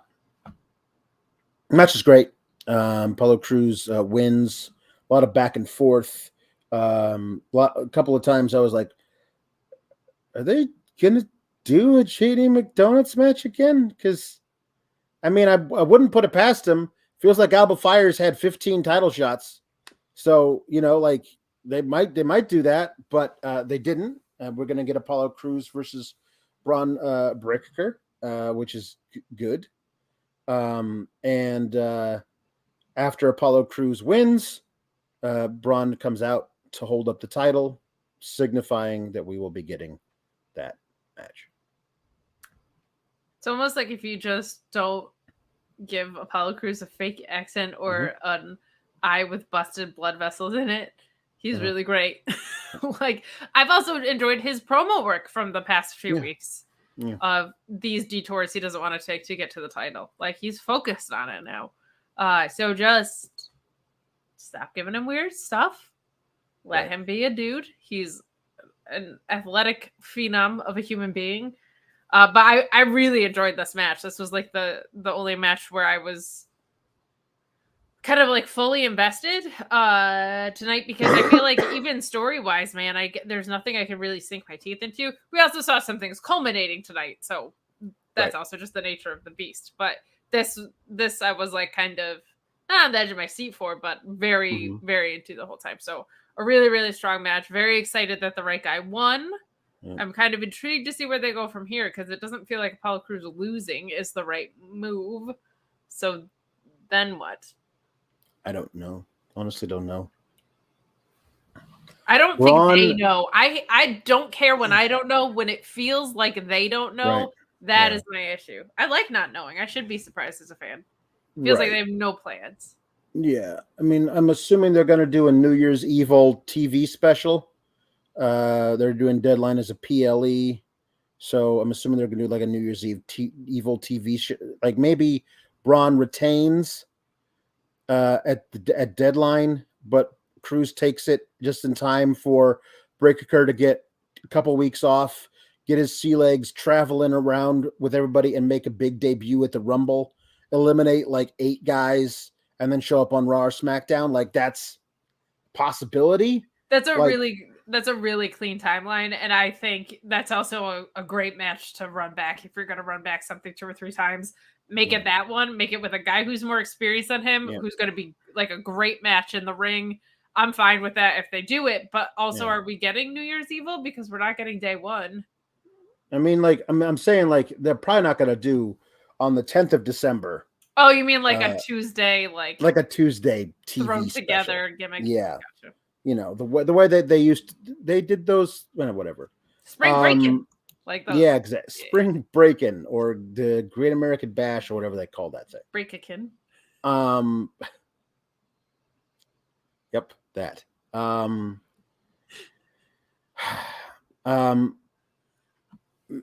the match is great. Apollo Crews wins. A lot of back and forth. A couple of times I was like, are they gonna do a JD McDonagh match again? Because I mean, I wouldn't put it past him. Feels like Alba Fyre's had 15 title shots, so like they might do that, but they didn't. We're gonna get Apollo Crews versus Braun Breaker, which is good. And after Apollo Crews wins, Braun comes out to hold up the title, signifying that we will be getting that match. It's almost like if you just don't give Apollo Crews a fake accent or an eye with busted blood vessels in it, he's really great. Like, I've also enjoyed his promo work from the past few weeks of these detours he doesn't want to take to get to the title. Like, he's focused on it now. So just stop giving him weird stuff. Let him be a dude. He's an athletic phenom of a human being. But I really enjoyed this match. This was like the only match where I was kind of like fully invested tonight because I feel like even story-wise, man, there's nothing I can really sink my teeth into. We also saw some things culminating tonight, so that's also just the nature of the beast. But this I was like kind of not on the edge of my seat for, but very, very into the whole time. So a really, really strong match. Very excited that the right guy won. Yeah. I'm kind of intrigued to see where they go from here because it doesn't feel like Apollo Crews losing is the right move. So then what? I don't know. Honestly, don't know. I don't think they know. I don't care when I don't know. When it feels like they don't know, that is my issue. I like not knowing. I should be surprised as a fan. It feels like they have no plans. Yeah. I mean, I'm assuming they're going to do a New Year's Evil TV special. They're doing Deadline as a PLE. So I'm assuming they're going to do like a New Year's Eve Evil TV show. Like maybe Braun retains at Deadline, but Crews takes it just in time for Breakker to get a couple weeks off, get his sea legs, traveling around with everybody, and make a big debut at the Rumble, eliminate like 8 guys, and then show up on Raw or SmackDown. Like that's a possibility. That's a really clean timeline, and I think that's also a great match to run back if you're going to run back something 2 or 3 times. Make it that one. Make it with a guy who's more experienced than him, who's going to be like a great match in the ring. I'm fine with that if they do it, but also are we getting New Year's Evil? Because we're not getting day 1. I mean, like, I'm saying, like, they're probably not going to do on the 10th of December. Oh, you mean like a Tuesday, like a Tuesday TV thrown special. Together gimmick? Yeah. Gotcha. You know, the way that they did those, whatever. Spring Breakin'. Like those. Yeah, exactly. Spring Breakin' or the Great American Bash or whatever they call that thing. Break-a-kin. Yep, that.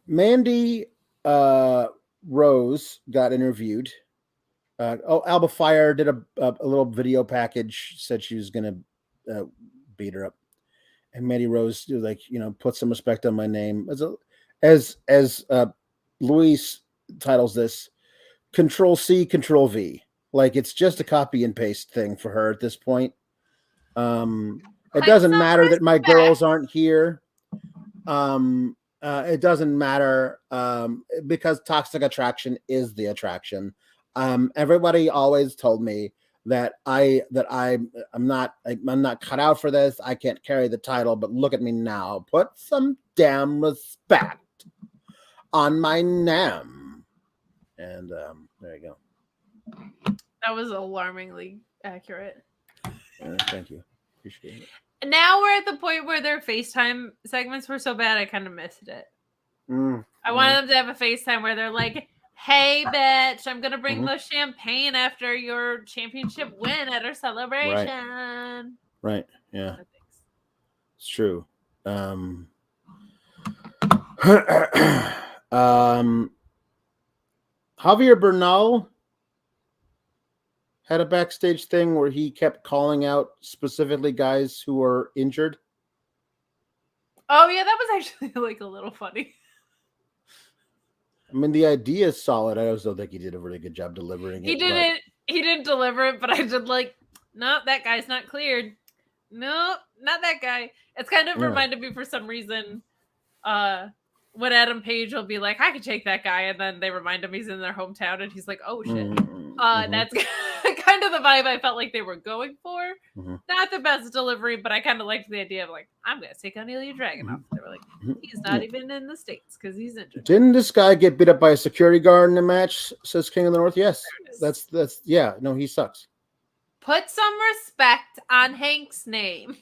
Mandy Rose got interviewed. Alba Fyre did a little video package, said she was gonna beat her up, and Mandy Rose like put some respect on my name as Luis titles this Control C Control V, like it's just a copy and paste thing for her at this point. It doesn't matter that my girls aren't here. It doesn't matter because Toxic Attraction is the attraction. Everybody always told me that I'm not cut out for this. I can't carry the title, but look at me now. Put some damn respect on my name. And there you go. That was alarmingly accurate. Thank you. Appreciate it. Now we're at the point where their FaceTime segments were so bad I kind of missed it. I wanted them to have a FaceTime where they're like, "Hey, bitch, I'm gonna bring the champagne after your championship win at our celebration." Right. Yeah. It's true. Javier Bernal had a backstage thing where he kept calling out specifically guys who were injured. Oh yeah, that was actually like a little funny. I mean, the idea is solid. I also think he did a really good job delivering it. He didn't deliver it, but I did like, no, that guy's not cleared. No, not that guy. It's kind of reminded me for some reason when Adam Page will be like, I could take that guy, and then they remind him he's in their hometown, and he's like, oh shit. That's kind of the vibe I felt like they were going for. Not the best delivery, but I kind of liked the idea of like, I'm going to take on Ilya Dragunov. They were like, he's not even in the States because he's injured. Didn't this guy get beat up by a security guard in a match, says King of the North? Yes. That's no, he sucks. Put some respect on Hank's name.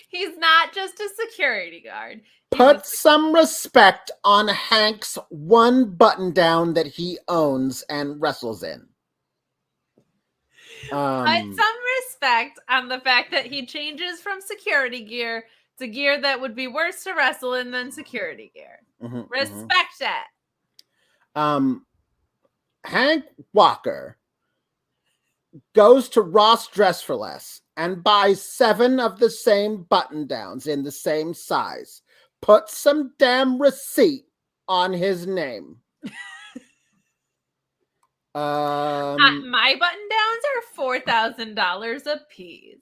He's not just a security guard. Put some respect on Hank's one button down that he owns and wrestles in. Put some respect on the fact that he changes from security gear to gear that would be worse to wrestle in than security gear. Respect that. Hank Walker goes to Ross Dress for Less and buys 7 of the same button downs in the same size. Put some damn receipt on his name. My button downs are $4,000 a piece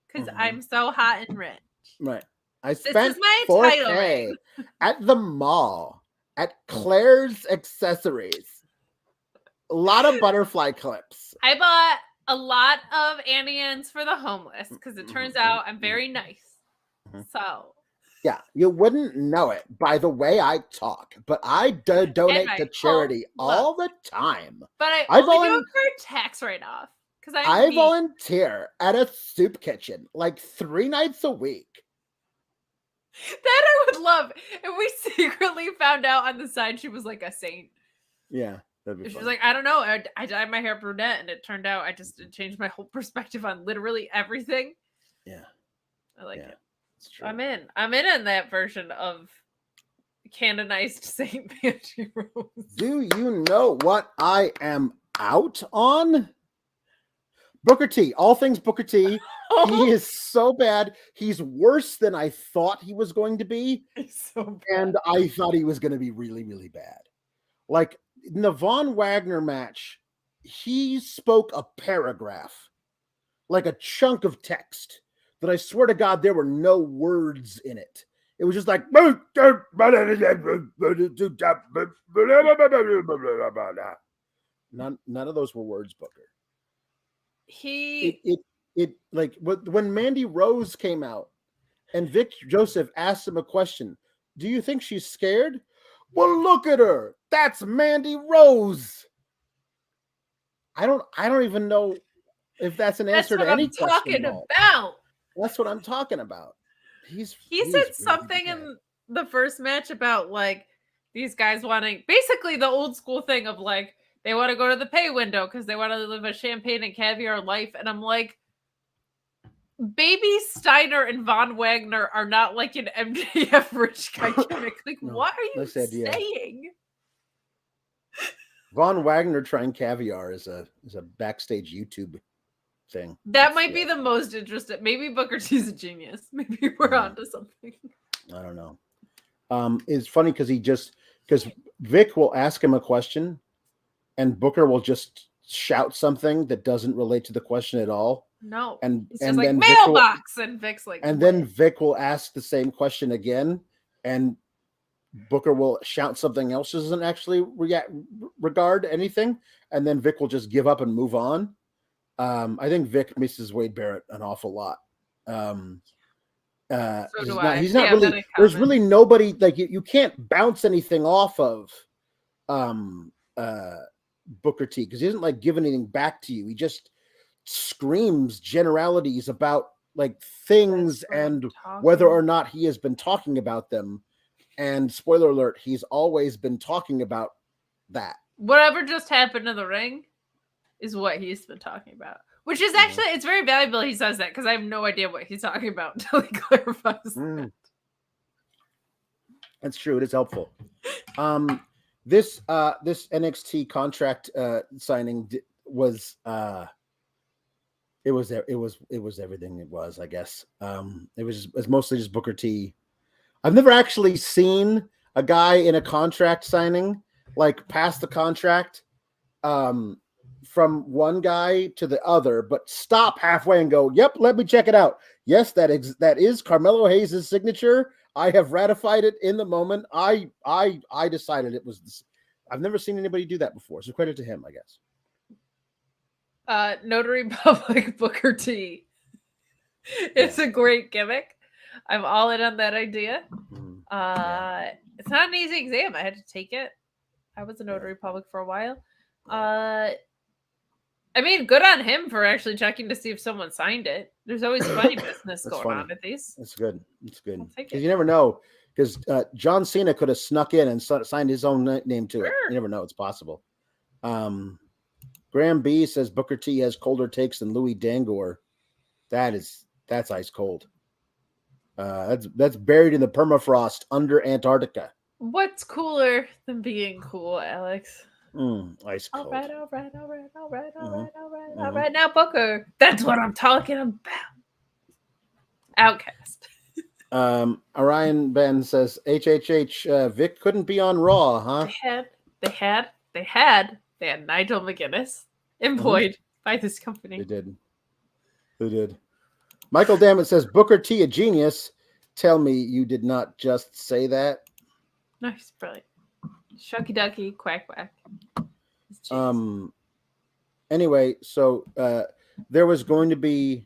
because I'm so hot and rich. Right. I spent this is my $4K at the mall at Claire's Accessories. A lot of butterfly clips. I bought a lot of Annians for the homeless because it turns out I'm very nice. So. Yeah, you wouldn't know it by the way I talk, but I donate to charity all the time. But I only do it for tax write-off because I volunteer at a soup kitchen like 3 nights a week. That I would love. And we secretly found out on the side she was like a saint. Yeah, that'd be she fun. was like, I don't know. I dyed my hair brunette, and it turned out I just changed my whole perspective on literally everything. Yeah, I like it. It's true. I'm in that version of canonized Saint Mandy Rose. Do you know what I am out on? Booker T. All things Booker T. He is so bad. He's worse than I thought he was going to be. He's so bad. And I thought he was going to be really, really bad. Like in the Von Wagner match, he spoke a paragraph, like a chunk of text, that I swear to God, there were no words in it. It was just like, none of those were words, Booker. It like when Mandy Rose came out and Vic Joseph asked him a question, do you think she's scared? Well, look at her. That's Mandy Rose. I don't even know if that's an answer to any question. That's what I'm talking about. That's what I'm talking about. He said really something bad. in the first match about like these guys wanting basically the old school thing of like they want to go to the pay window because they want to live a champagne and caviar life. And I'm like, Baby Steiner and Von Wagner are not like an MJF rich guy gimmick. Like, no, what are you saying? Von Wagner trying caviar is a backstage YouTube thing. That might be the most interesting. Maybe Booker T's a genius. Maybe we're onto something. I don't know. It's funny because Vic will ask him a question and Booker will just shout something that doesn't relate to the question at all. No. And it's and just then like mailbox and Vic's like, and then Vic will ask the same question again and Booker will shout something else that doesn't actually regard anything, and then Vic will just give up and move on. I think Vic misses Wade Barrett an awful lot. He's not really. There's really nobody like you can't bounce anything off of Booker T because he doesn't like give anything back to you. He just screams generalities about like things and whether or not he has been talking about them. And spoiler alert, he's always been talking about that. Whatever just happened in the ring is what he's been talking about. Which is actually, it's very valuable he says that because I have no idea what he's talking about until he clarifies that. That's true. It is helpful. This NXT contract signing was it was everything it was, I guess. It's mostly just Booker T. I've never actually seen a guy in a contract signing like pass the contract from one guy to the other, but stop halfway and go, "Yep, let me check it out. Yes, that is Carmelo Hayes' signature. I have ratified it in the moment. I decided it was this." I've never seen anybody do that before, so credit to him, I guess. Notary Public Booker T. It's a great gimmick. I'm all in on that idea. It's not an easy exam. I had to take it. I was a notary public for a while. I mean, good on him for actually checking to see if someone signed it. There's always funny business going on with these. It's good. It's good. Because you never know. Because John Cena could have snuck in and signed his own name to it. You never know. It's possible. Graham B says Booker T has colder takes than Louis Dangor. That's ice cold. That's buried in the permafrost under Antarctica. What's cooler than being cool, Alex? Ice cold. All right. Now, Booker. That's what I'm talking about. Outcast. Orion Ben says HHH Vic couldn't be on Raw, huh? They had Nigel McGuinness employed by this company. They did. Michael Dammit says Booker T a genius. Tell me you did not just say that. No, he's brilliant. Shucky ducky, quack quack. He's Anyway, so there was going to be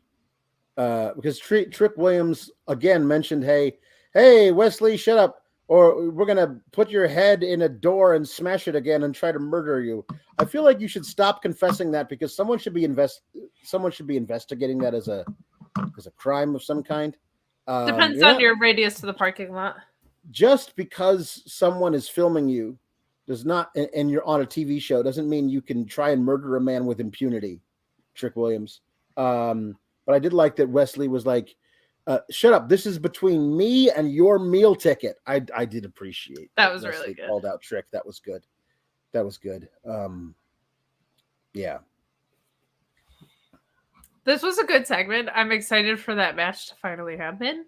because Trick Williams again mentioned, hey, Wesley, shut up, or we're gonna put your head in a door and smash it again and try to murder you. I feel like you should stop confessing that because someone should be investigating that as a crime of some kind. Depends on your radius to the parking lot. Just because someone is filming you does not, and you're on a TV show, doesn't mean you can try and murder a man with impunity, Trick Williams. But I did like that Wesley was like, shut up. This is between me and your meal ticket. I did appreciate that. Was Wesley really good. Called out Trick. That was good. Yeah. This was a good segment. I'm excited for that match to finally happen.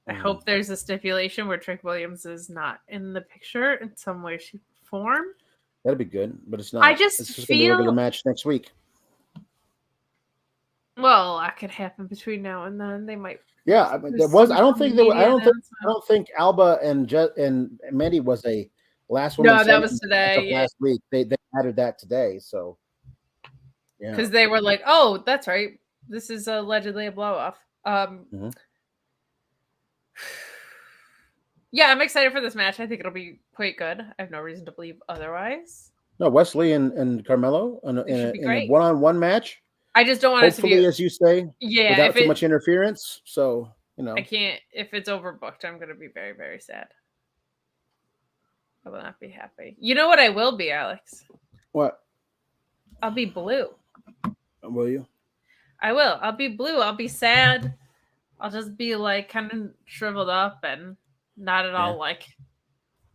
I hope there's a stipulation where Trick Williams is not in the picture in some way, shape, or form. That'd be good, but it's not. It's just gonna be a regular match next week. Well, that could happen between now and then. They might. Yeah, I mean, there was. I don't think Alba and Mandy was a last woman. No, that was today. Last week they added that today. So yeah, because they were like, "Oh, that's right. This is allegedly a blow off." Yeah, I'm excited for this match. I think it'll be quite good. I have no reason to believe otherwise. No, Wesley and Carmelo in a one-on-one match. I just don't want it to be, as you say, without too much interference. So, I can't. If it's overbooked, I'm going to be very, very sad. I will not be happy. You know what I will be, Alex? What? I'll be blue. Will you? I will. I'll be blue. I'll be sad. I'll just be like kind of shriveled up and not at all like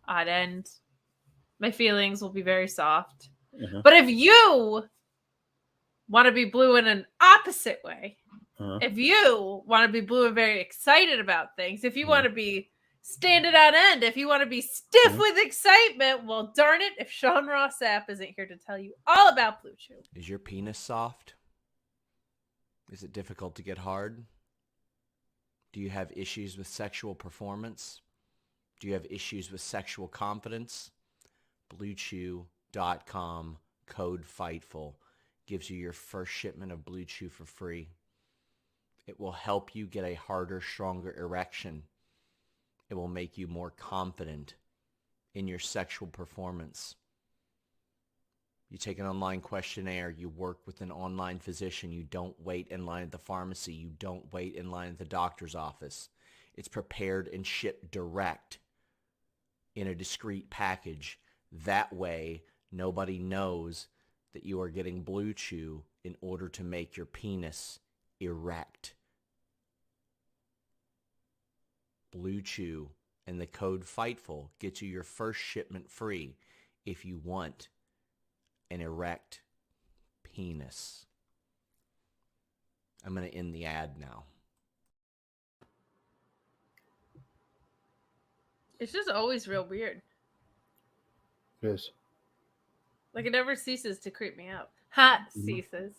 odd end. My feelings will be very soft. But if you want to be blue in an opposite way, if you want to be blue and very excited about things, if you want to be standing on end, if you want to be stiff with excitement, well, darn it, if Sean Ross Sapp isn't here to tell you all about Bluechew. Is your penis soft? Is it difficult to get hard? Do you have issues with sexual performance? Do you have issues with sexual confidence? Bluechew.com, code Fightful, gives you your first shipment of Bluechew for free. It will help you get a harder, stronger erection. It will make you more confident in your sexual performance. You take an online questionnaire. You work with an online physician. You don't wait in line at the pharmacy. You don't wait in line at the doctor's office. It's prepared and shipped direct in a discreet package. That way, nobody knows that you are getting Bluechew in order to make your penis erect. Bluechew and the code Fightful gets you your first shipment free if you want an erect penis. I'm going to end the ad now. It's just always real weird. It is. Like, it never ceases to creep me out. Ceases.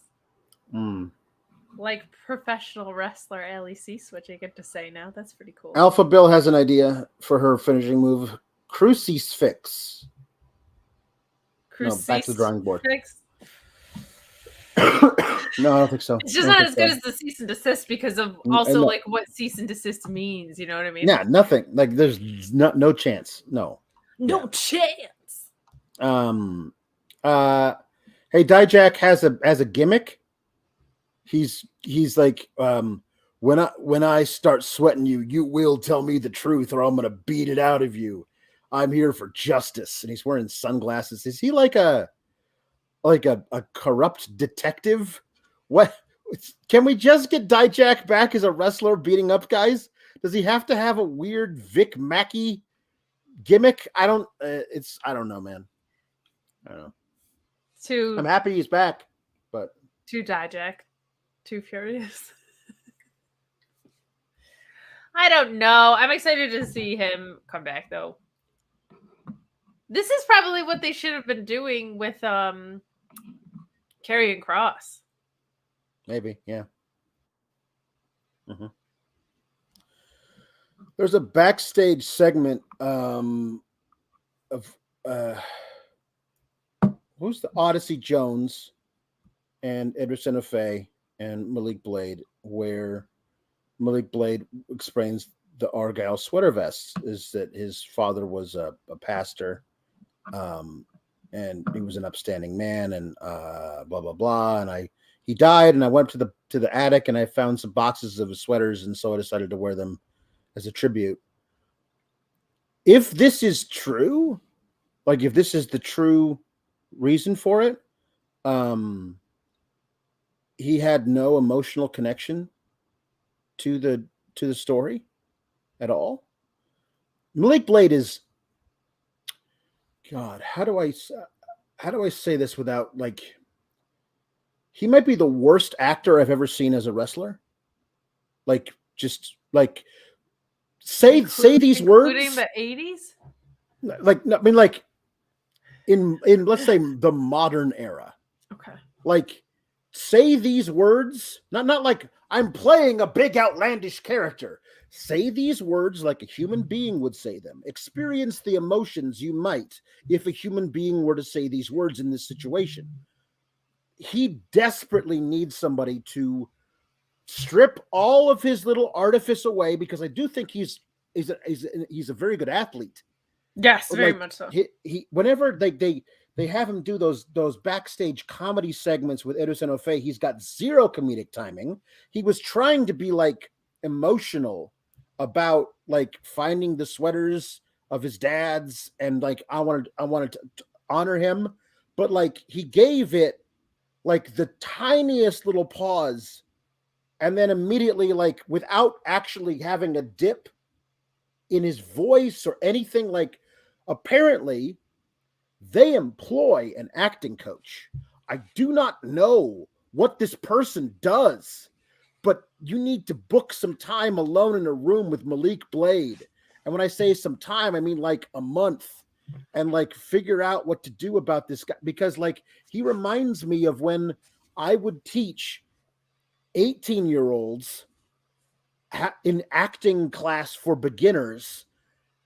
Like professional wrestler Allie C-Switch, I get to say now. That's pretty cool. Alpha Bill has an idea for her finishing move. Crucifix. No, back to the drawing board. No, I don't think so. It's just not as good as the cease and desist because of also like what cease and desist means. You know what I mean? Yeah, nothing. Like there's no chance. No chance. Hey, Dijak has a gimmick. He's like, when I start sweating you, you will tell me the truth, or I'm gonna beat it out of you. I'm here for justice, and he's wearing sunglasses. Is he like a corrupt detective? What? Can we just get Dijak back as a wrestler beating up guys? Does he have to have a weird Vic Mackey gimmick? I don't know, man. I don't know. I'm happy he's back, but too Dijak, too furious. I don't know. I'm excited to see him come back though. This is probably what they should have been doing with Karrion Kross. Maybe, yeah. There's a backstage segment of what who's the Odyssey Jones and Idris Enofe and Malik Blade, where Malik Blade explains the Argyle sweater vests is that his father was a pastor, and he was an upstanding man, and blah blah blah. And he died, and I went to the attic, and I found some boxes of his sweaters, and so I decided to wear them as a tribute. If this is true, like if this is the true reason for it, he had no emotional connection to the story at all. Malik Blade is, God, how do I say this without, like, he might be the worst actor I've ever seen as a wrestler. Like, just like say these words, including the 80s. Like, I mean, like in let's say the modern era. Okay. Like, say these words, not like I'm playing a big outlandish character. Say these words like a human being would say them. Experience the emotions you might if a human being were to say these words in this situation. He desperately needs somebody to strip all of his little artifice away, because I do think he's a very good athlete. Yes, But very like, much so. He whenever they have him do those backstage comedy segments with Idris Enofe, he's got zero comedic timing. He was trying to be like emotional about like finding the sweaters of his dad's, and like I wanted to honor him, but like he gave it like the tiniest little pause, and then immediately, like without actually having a dip in his voice or anything, like apparently they employ an acting coach. I do not know what this person does, but you need to book some time alone in a room with Malik Blade. And when I say some time, I mean like a month, and like figure out what to do about this guy, because like he reminds me of when I would teach 18-year-olds in acting class for beginners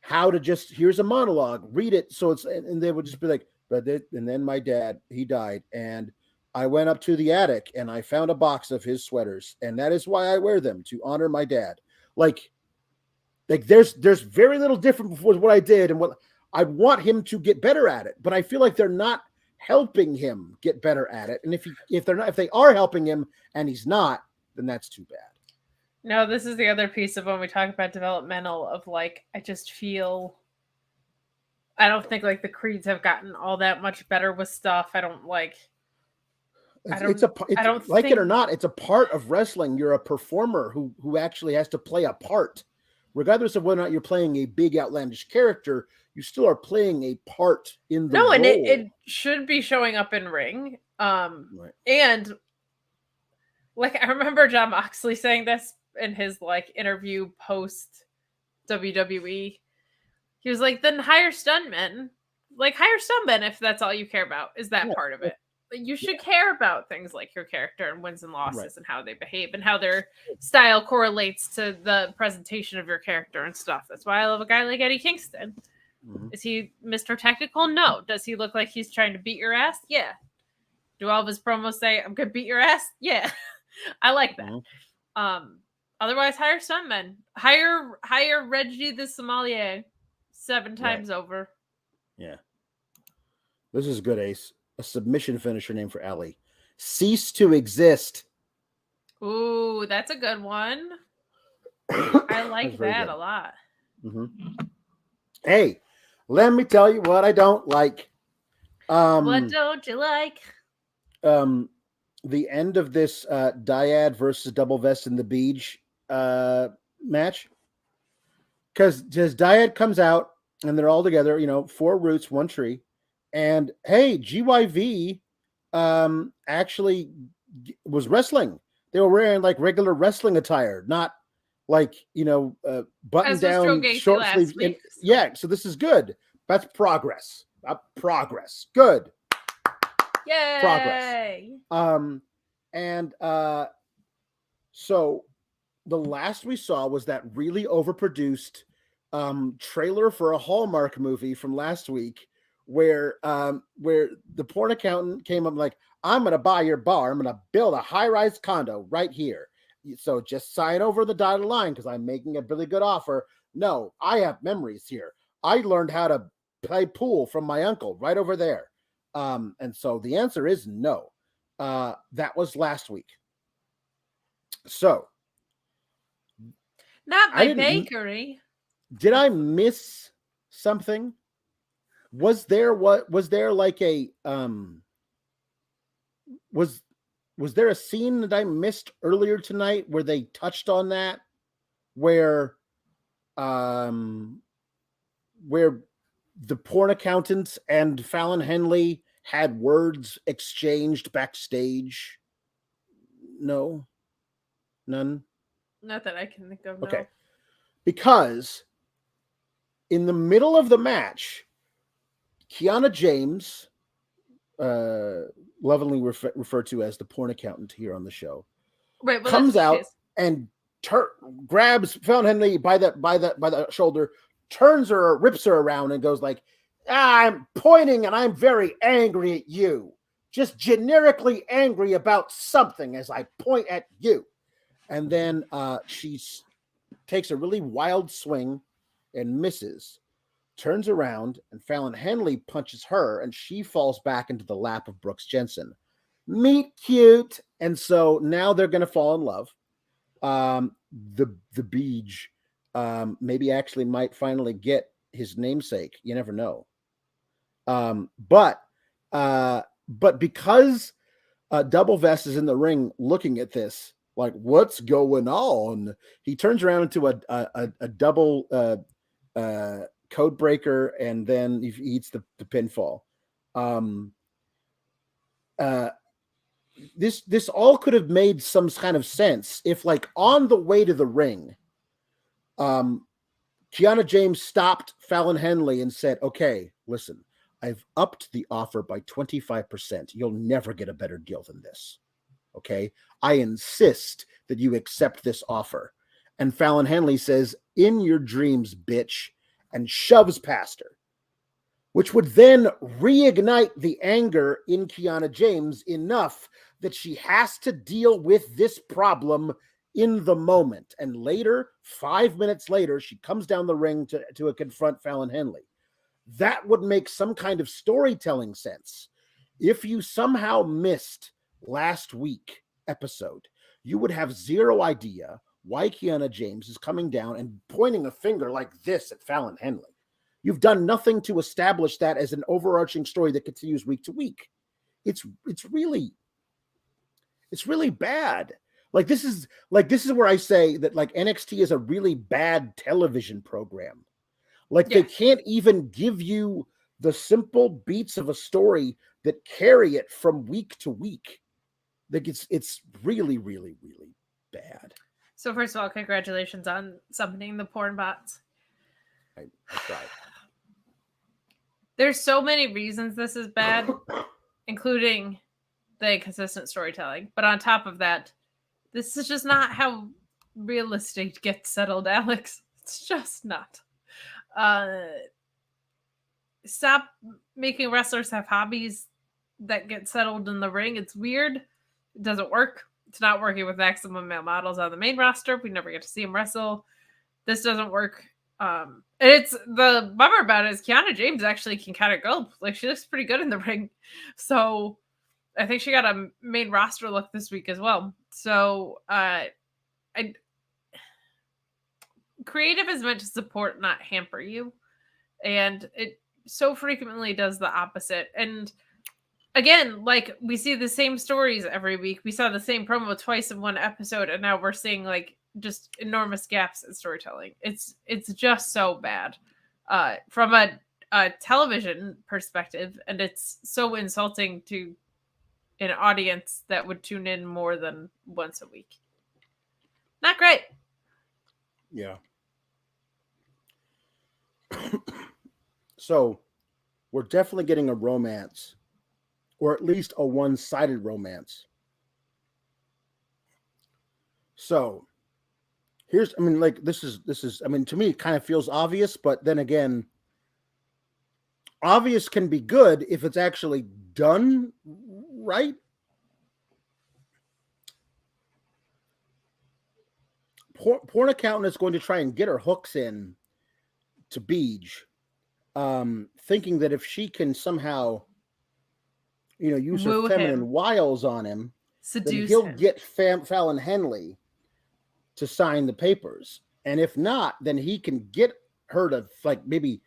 how to just, here's a monologue, read it. So it's, and they would just be like, and then my dad, he died, and I went up to the attic and I found a box of his sweaters, and that is why I wear them, to honor my dad. Like there's very little different with what I did and what I want him to get better at it, but I feel like they're not helping him get better at it. And if they are helping him and he's not, then that's too bad. No, this is the other piece of when we talk about developmental of like, I just feel, I don't think like the Creeds have gotten all that much better with stuff. I don't like, I don't like think, it or not, it's a part of wrestling. You're a performer who actually has to play a part. Regardless of whether or not you're playing a big outlandish character, you still are playing a part in the role. and it should be showing up in ring. Right. And like, I remember John Moxley saying this in his like interview post WWE. He was like, then hire stuntmen. Like, hire stuntmen if that's all you care about, is that part of it. You should care about things like your character and wins and losses, and how they behave and how their style correlates to the presentation of your character and stuff. That's why I love a guy like Eddie Kingston. Mm-hmm. Is he Mr. Technical? No. Does he look like he's trying to beat your ass? Yeah. Do all of his promos say, I'm going to beat your ass? Yeah. I like that. Mm-hmm. Otherwise, hire stuntmen. Hire Reggie the Sommelier 7 times over. Yeah. This is good, Ace. A submission finisher name for Allie. Cease to exist. Ooh, that's a good one. I like that a lot. Mm-hmm. Hey, let me tell you what I don't like. What don't you like? The end of this dyad versus double vest in the beach match. Because dyad comes out and they're all together, 4 roots, 1 tree. And hey, GYV actually was wrestling. They were wearing like regular wrestling attire, not like, button down short sleeves. Yeah, so this is good. That's progress. Progress. Good. Yay! Progress. So the last we saw was that really overproduced trailer for a Hallmark movie from last week, where the porn accountant came up like, I'm going to buy your bar. I'm going to build a high-rise condo right here. So just sign over the dotted line because I'm making a really good offer. No, I have memories here. I learned how to play pool from my uncle right over there. And so the answer is no. That was last week. So not my bakery. Did I miss something? Was there like a was there a scene that I missed earlier tonight where they touched on that, where the porn accountant and Fallon Henley had words exchanged backstage? No, none. Not that I can think of. Okay, no. Because in the middle of the match, Kiana James, lovingly referred to as the porn accountant here on the show, right, well, comes out and grabs Fallon Henley by the shoulder, turns her, rips her around, and goes like, I'm pointing and I'm very angry at you. Just generically angry about something as I point at you. And then she takes a really wild swing and misses, turns around, and Fallon Henley punches her, and she falls back into the lap of Brooks Jensen. Meet cute. And so now they're going to fall in love. The Beej maybe actually might finally get his namesake. You never know. But because Double Vest is in the ring looking at this, like, what's going on? He turns around into a double code breaker, and then he eats the pinfall. This all could have made some kind of sense if, like, on the way to the ring, Kiana James stopped Fallon Henley and said, okay, listen, I've upped the offer by 25%. You'll never get a better deal than this. Okay? I insist that you accept this offer. And Fallon Henley says, in your dreams, bitch, and shoves past her, which would then reignite the anger in Kiana James enough that she has to deal with this problem in the moment. And later, 5 minutes later, she comes down the ring to confront Fallon Henley. That would make some kind of storytelling sense. If you somehow missed last week episode, you would have zero idea why Kiana James is coming down and pointing a finger like this at Fallon Henley. You've done nothing to establish that as an overarching story that continues week to week. It's really bad. Like this is where I say that, like, NXT is a really bad television program. Like, they can't even give you the simple beats of a story that carry it from week to week. Like, it's really, really, really bad. So first of all, congratulations on summoning the porn bots. I tried. There's so many reasons this is bad, including the inconsistent storytelling. But on top of that, this is just not how real estate gets settled, Alex. It's just not. Stop making wrestlers have hobbies that get settled in the ring. It's weird. It doesn't work. It's not working with maximum male models on the main roster. We never get to see them wrestle. This doesn't work. And it's the bummer about it is Kiana James actually can kind of go. Like, she looks pretty good in the ring. So I think she got a main roster look this week as well. So creative is meant to support, not hamper you. And it so frequently does the opposite. And again, like, we see the same stories every week. We saw the same promo twice in one episode, and now we're seeing, like, just enormous gaps in storytelling. It's just so bad from a television perspective, and it's so insulting to an audience that would tune in more than once a week. Not great. Yeah. So we're definitely getting a romance, or at least a one-sided romance. So here's, I mean, like, this is, I mean, to me, it kind of feels obvious, but then again, obvious can be good if it's actually done right. Porn accountant is going to try and get her hooks in to Beej, thinking that if she can somehow, use her Woo feminine him. wiles on him, Seduce then he'll him. get Fallon Henley to sign the papers. And if not, then he can get her to maybe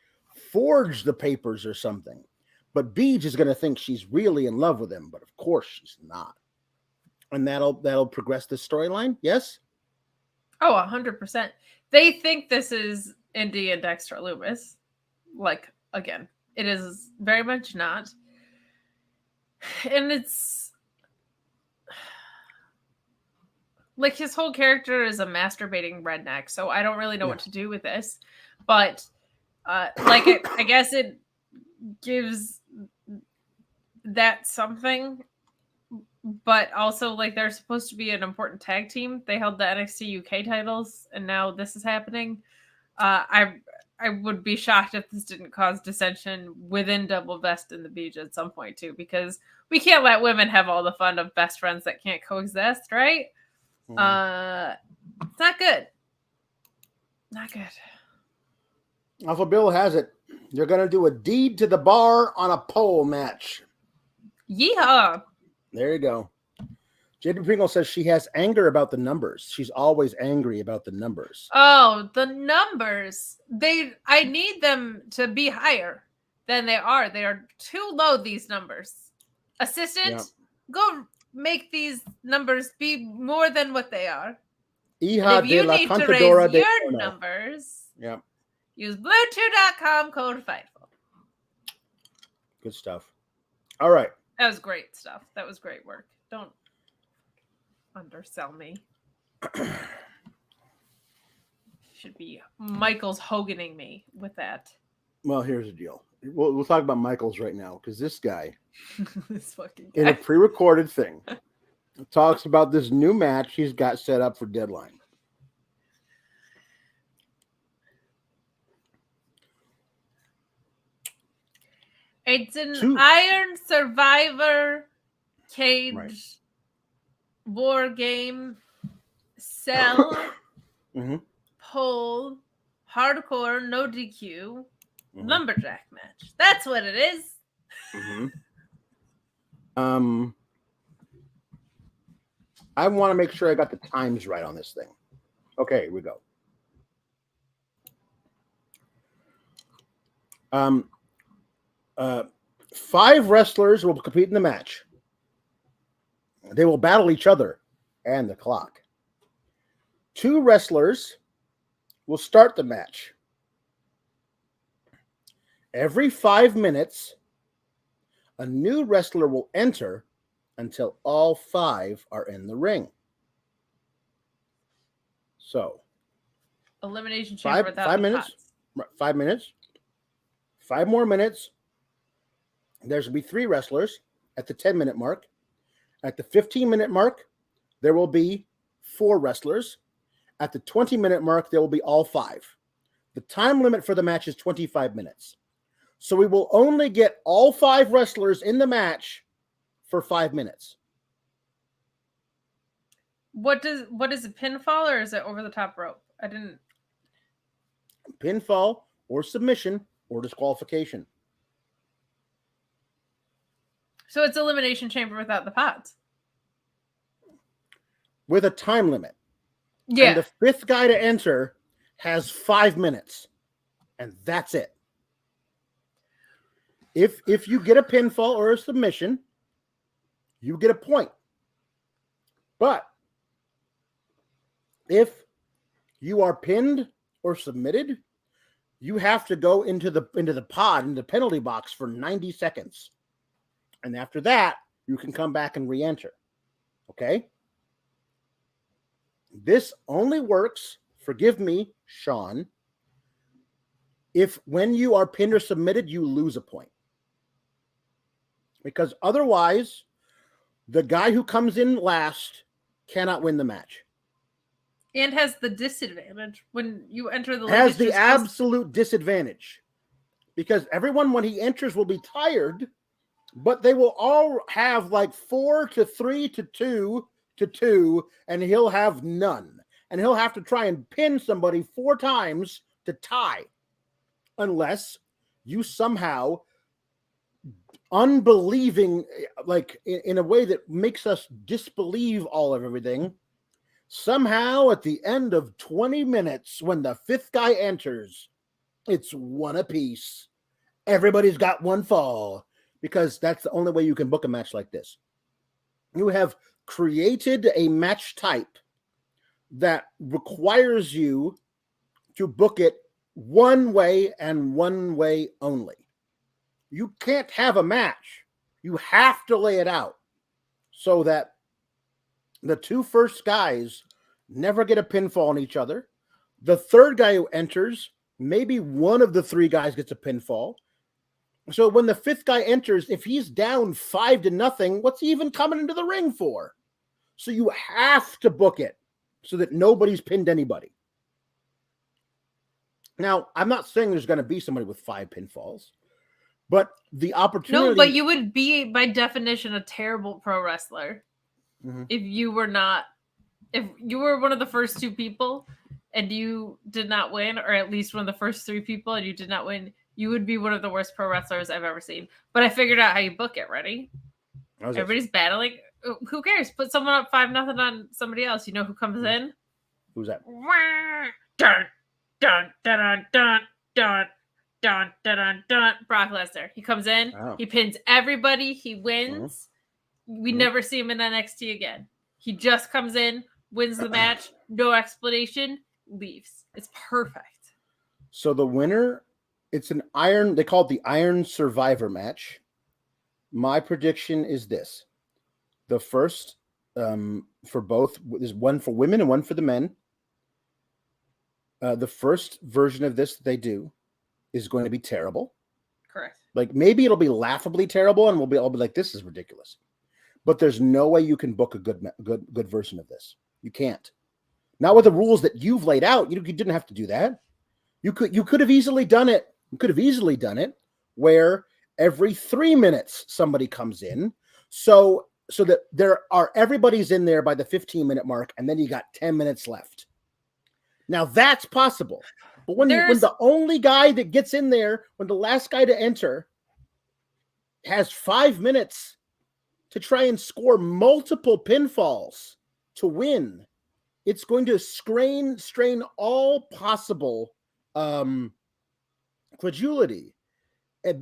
forge the papers or something. But Beej is going to think she's really in love with him, but of course she's not. And that'll progress the storyline. Yes. Oh, 100%. They think this is Indi and Dexter Loomis. Again, it is very much not. And it's his whole character is a masturbating redneck, so I don't really know what to do with this. But I guess it gives that something. But also, they're supposed to be an important tag team. They held the NXT UK titles, and now this is happening. I would be shocked if this didn't cause dissension within Double Best and the Beach at some point, too, because we can't let women have all the fun of best friends that can't coexist, right? It's not good. Not good. Alpha Bill has it. You're going to do a deed to the bar on a pole match. Yeehaw. There you go. JP Pringle says she has anger about the numbers. She's always angry about the numbers. Oh, the numbers. I need them to be higher than they are. They are too low, these numbers. Assistant, go make these numbers be more than what they are. Hija if you de la need to Contadora raise de your Ono. numbers, Yeah. use Bluechew.com code Fightful. Good stuff. All right. That was great stuff. That was great work. Don't undersell me. Should be Michael's Hoganing me with that. Well, here's the deal. We'll talk about Michaels right now because this guy, This fucking guy. in a pre-recorded thing, talks about this new match he's got set up for Deadline. It's an Iron Survivor cage war game, cell, pole, hardcore, no DQ, lumberjack match. That's what it is. I want to make sure I got the times right on this thing. Okay, here we go. 5 wrestlers will compete in the match. They will battle each other and the clock. 2 wrestlers will start the match. Every 5 minutes, a new wrestler will enter until all 5 are in the ring. So, elimination chamber without 5 minutes. 5 minutes. 5 more minutes. There's going to be 3 wrestlers at the 10-minute mark. At the 15-minute mark, there will be 4 wrestlers. At the 20-minute mark, there will be all 5. The time limit for the match is 25 minutes. So we will only get all 5 wrestlers in the match for 5 minutes. What is a pinfall, or is it over the top rope? I didn't. Pinfall or submission or disqualification. So it's elimination chamber without the pods. With a time limit. Yeah. And the 5th guy to enter has 5 minutes. And that's it. If you get a pinfall or a submission, you get a point. But if you are pinned or submitted, you have to go into the penalty box for 90 seconds. And after that, you can come back and re-enter. Okay? This only works, forgive me, Sean, if when you are pinned or submitted, you lose a point. Because otherwise, the guy who comes in last cannot win the match. And has the disadvantage when you enter the has the absolute disadvantage. because everyone when he enters will be tired, but they will all have like 4 to 3 to 2 to 2, and he'll have none. And he'll have to try and pin somebody 4 times to tie, unless you somehow, unbelieving, like in a way that makes us disbelieve all of everything, somehow at the end of 20 minutes, when the 5th guy enters, it's 1 apiece. Everybody's got 1 fall, because that's the only way you can book a match like this. You have created a match type that requires you to book it one way and one way only. You can't have a match. You have to lay it out so that the 2 first guys never get a pinfall on each other. The 3rd guy who enters, maybe one of the 3 guys gets a pinfall. So when the 5th guy enters, if he's down 5-0, what's he even coming into the ring for? So you have to book it so that nobody's pinned anybody. Now, I'm not saying there's going to be somebody with 5 pinfalls, but the opportunity... No, but you would be, by definition, a terrible pro wrestler if you were not... If you were one of the first 2 people and you did not win, or at least one of the first 3 people and you did not win, you would be one of the worst pro wrestlers I've ever seen. But I figured out how you book it. Ready? Everybody's battling. Who cares? Put someone up 5-0 on somebody else. You know who comes in? Who's that? Dun, dun, dun, dun, dun, dun, dun, dun. Brock Lesnar. He comes in. Oh. He pins everybody. He wins. We never see him in NXT again. He just comes in, wins the match, no explanation, leaves. It's perfect. So the winner, it's an iron, they call it the Iron Survivor match. My prediction is this. The first, for both, is one for women and one for the men. The first version of this they do is going to be terrible. Correct. Like, maybe it'll be laughably terrible, and I'll be like, this is ridiculous. But there's no way you can book a good version of this. You can't. Not with the rules that you've laid out. You didn't have to do that. You could have easily done it. You could have easily done it where every 3 minutes somebody comes in, so that everybody's in there by the 15-minute mark, and then you got 10 minutes left. Now that's possible. But when the only guy that gets in there, when the last guy to enter has 5 minutes to try and score multiple pinfalls to win, it's going to strain all possible credulity. And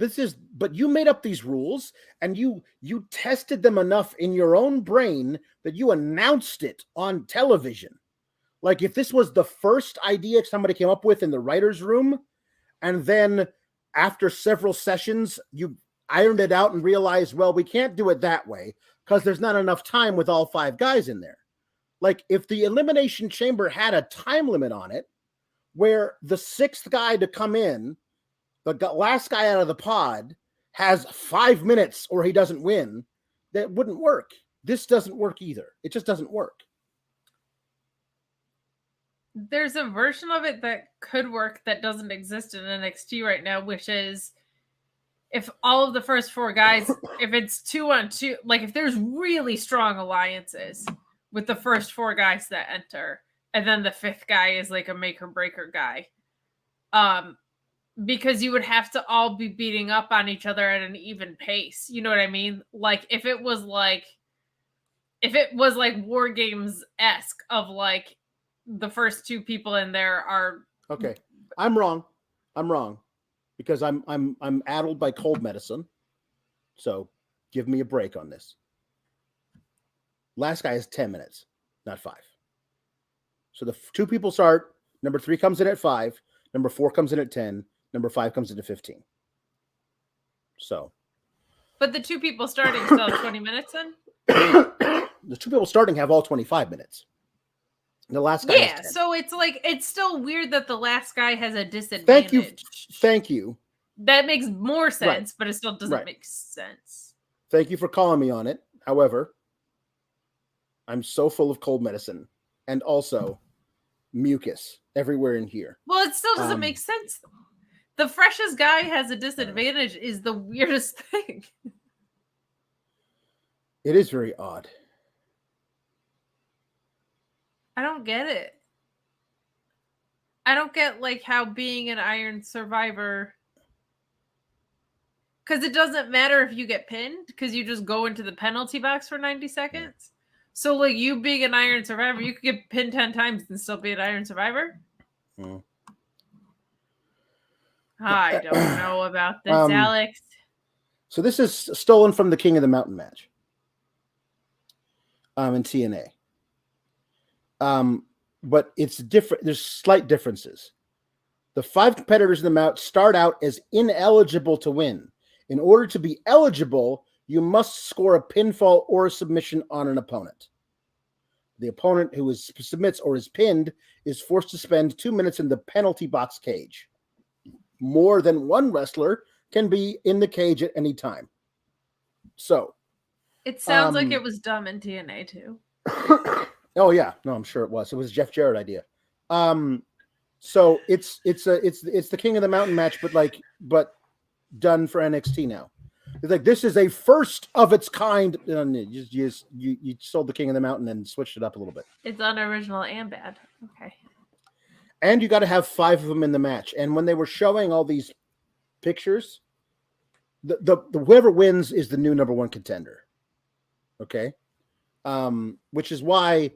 but you made up these rules, and you tested them enough in your own brain that you announced it on television. Like, if this was the first idea somebody came up with in the writer's room, and then after several sessions, you ironed it out and realized, well, we can't do it that way because there's not enough time with all 5 guys in there. Like, if the Elimination Chamber had a time limit on it, where the 6th guy to come in, the last guy out of the pod, has 5 minutes or he doesn't win, that wouldn't work. This doesn't work either. It just doesn't work. There's a version of it that could work that doesn't exist in NXT right now, which is if all of the first 4 guys, if it's 2-on-2, like if there's really strong alliances with the first 4 guys that enter, and then the 5th guy is like a make or breaker guy. Because you would have to all be beating up on each other at an even pace. You know what I mean? Like if it was like War Games-esque of like the first 2 people in there are okay. I'm wrong because I'm addled by cold medicine. So give me a break on this. Last guy is 10 minutes, not 5. So the 2 people start. Number 3 comes in at 5. Number 4 comes in at 10. Number 5 comes into 15. So. But the 2 people starting still have 20 minutes then? The 2 people starting have all 25 minutes. The last guy has 10. So it's like, it's still weird that the last guy has a disadvantage. Thank you. That makes more sense, right. But it still doesn't right. make sense. Thank you for calling me on it. However, I'm so full of cold medicine and also mucus everywhere in here. Well, it still doesn't make sense though. The freshest guy has a disadvantage is the weirdest thing. It is very odd. I don't get it. I don't get like how being an Iron Survivor, because it doesn't matter if you get pinned because you just go into the penalty box for 90 seconds. So like you being an Iron Survivor, you could get pinned 10 times and still be an Iron Survivor. I don't know about this, Alex. So this is stolen from the King of the Mountain match. In TNA. But it's different. There's slight differences. The 5 competitors in the match start out as ineligible to win. In order to be eligible, you must score a pinfall or a submission on an opponent. The opponent who submits or is pinned is forced to spend 2 minutes in the penalty box cage. More than one wrestler can be in the cage at any time. So it sounds like it was dumb in TNA too. Oh yeah, no, I'm sure it was. It was a Jeff Jarrett idea. So it's the King of the Mountain match, but done for NXT now. It's like this is a first of its kind. You sold the King of the Mountain and switched it up a little bit. It's unoriginal and bad. Okay. And you got to have 5 of them in the match. And when they were showing all these pictures, the whoever wins is the new number 1 contender. Okay. Which is why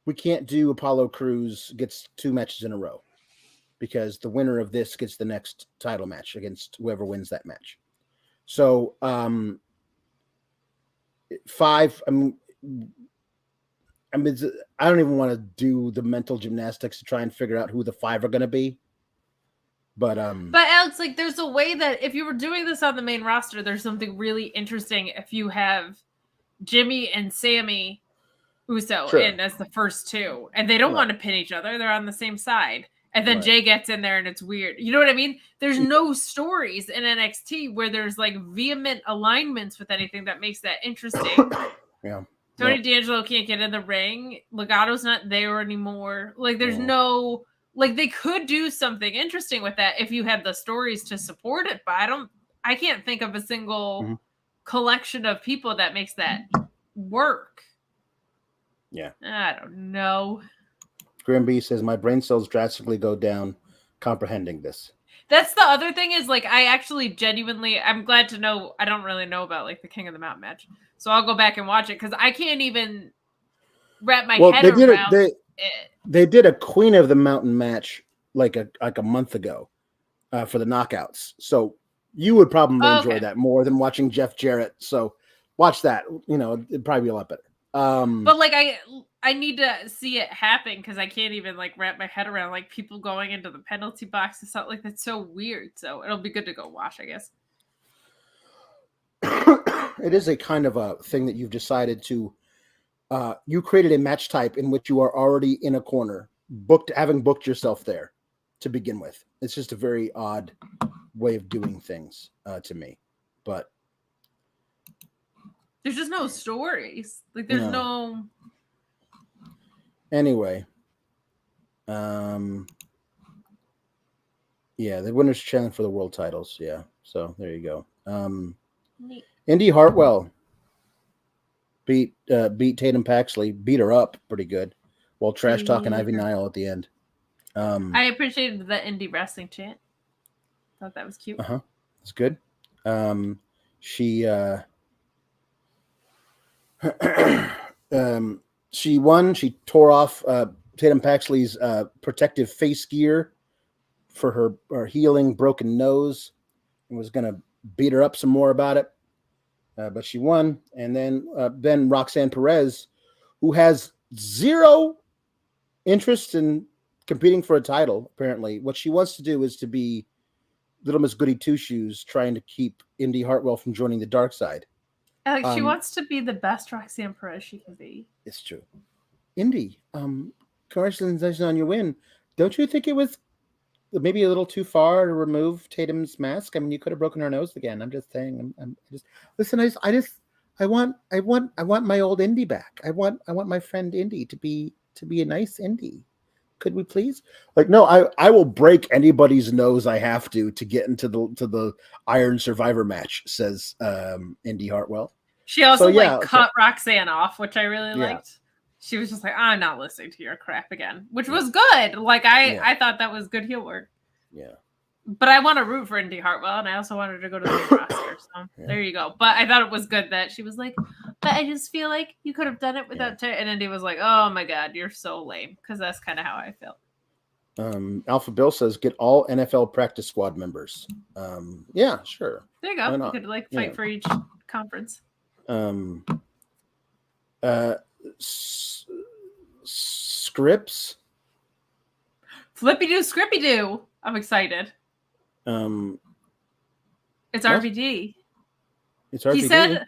we can't do Apollo Crews gets 2 matches in a row, because the winner of this gets the next title match against whoever wins that match. So 5. I don't even want to do the mental gymnastics to try and figure out who the 5 are going to be. But Alex, like, there's a way that if you were doing this on the main roster, there's something really interesting if you have Jimmy and Sammy Uso in as the first 2, and they don't want to pin each other. They're on the same side. And then Jay gets in there and it's weird. You know what I mean? There's no stories in NXT where there's like vehement alignments with anything that makes that interesting. Yeah. Tony D'Angelo can't get in the ring. Legato's not there anymore. Like there's no, like they could do something interesting with that if you had the stories to support it. But I can't think of a single collection of people that makes that work. Yeah. I don't know. Grimby says, my brain cells drastically go down comprehending this. That's the other thing is, like, I actually genuinely, I'm glad to know, I don't really know about, like, the King of the Mountain match. So I'll go back and watch it, because I can't even wrap my head around it. They did a Queen of the Mountain match, like a month ago, for the knockouts. So you would probably enjoy that more than watching Jeff Jarrett. So watch that. You know, it'd probably be a lot better. But, like, I need to see it happen because I can't even like wrap my head around like people going into the penalty box and stuff like that's so weird. So it'll be good to go watch, I guess. It is a kind of a thing that you've decided to. You created a match type in which you are already in a corner, having booked yourself there to begin with. It's just a very odd way of doing things to me, but there's just no stories. Like there's no. Anyway, yeah, the winners challenge for the world titles. Yeah, so there you go. Indi Hartwell beat Tatum Paxley, beat her up pretty good, while trash talking Ivy Nile at the end. I appreciated the indie wrestling chant. Thought that was cute. It's good. She won. She tore off Tatum Paxley's protective face gear for her healing broken nose and was going to beat her up some more about it. But she won. And then Roxanne Perez, who has zero interest in competing for a title, apparently. What she wants to do is to be Little Miss Goody Two-Shoes, trying to keep Indi Hartwell from joining the dark side. Alex, she wants to be the best Roxanne Perez she can be. It's true. Indi, congratulations on your win. Don't you think it was maybe a little too far to remove Tatum's mask? I mean, you could have broken her nose again. I'm just saying. Listen. I want my old Indi back. I want my friend Indi to be a nice Indi. could we please? Like, no, I will break anybody's nose I have to get into the Iron Survivor match, says Indi Hartwell. She also cut Roxanne off, which I really liked. She was just like, I'm not listening to your crap again, which was good. Like, I thought that was good heel work. Yeah. But I want to root for Indi Hartwell, and I also wanted to go to the main roster. So there you go. But I thought it was good that she was like, but I just feel like you could have done it without And Indi was like, oh my God, you're so lame. Because that's kind of how I felt. Alpha Bill says, get all NFL practice squad members. Yeah, sure. There you go. You could fight for each conference. Scripts. Flippy doo, scrippy doo. I'm excited. It's RVD. It's RVD.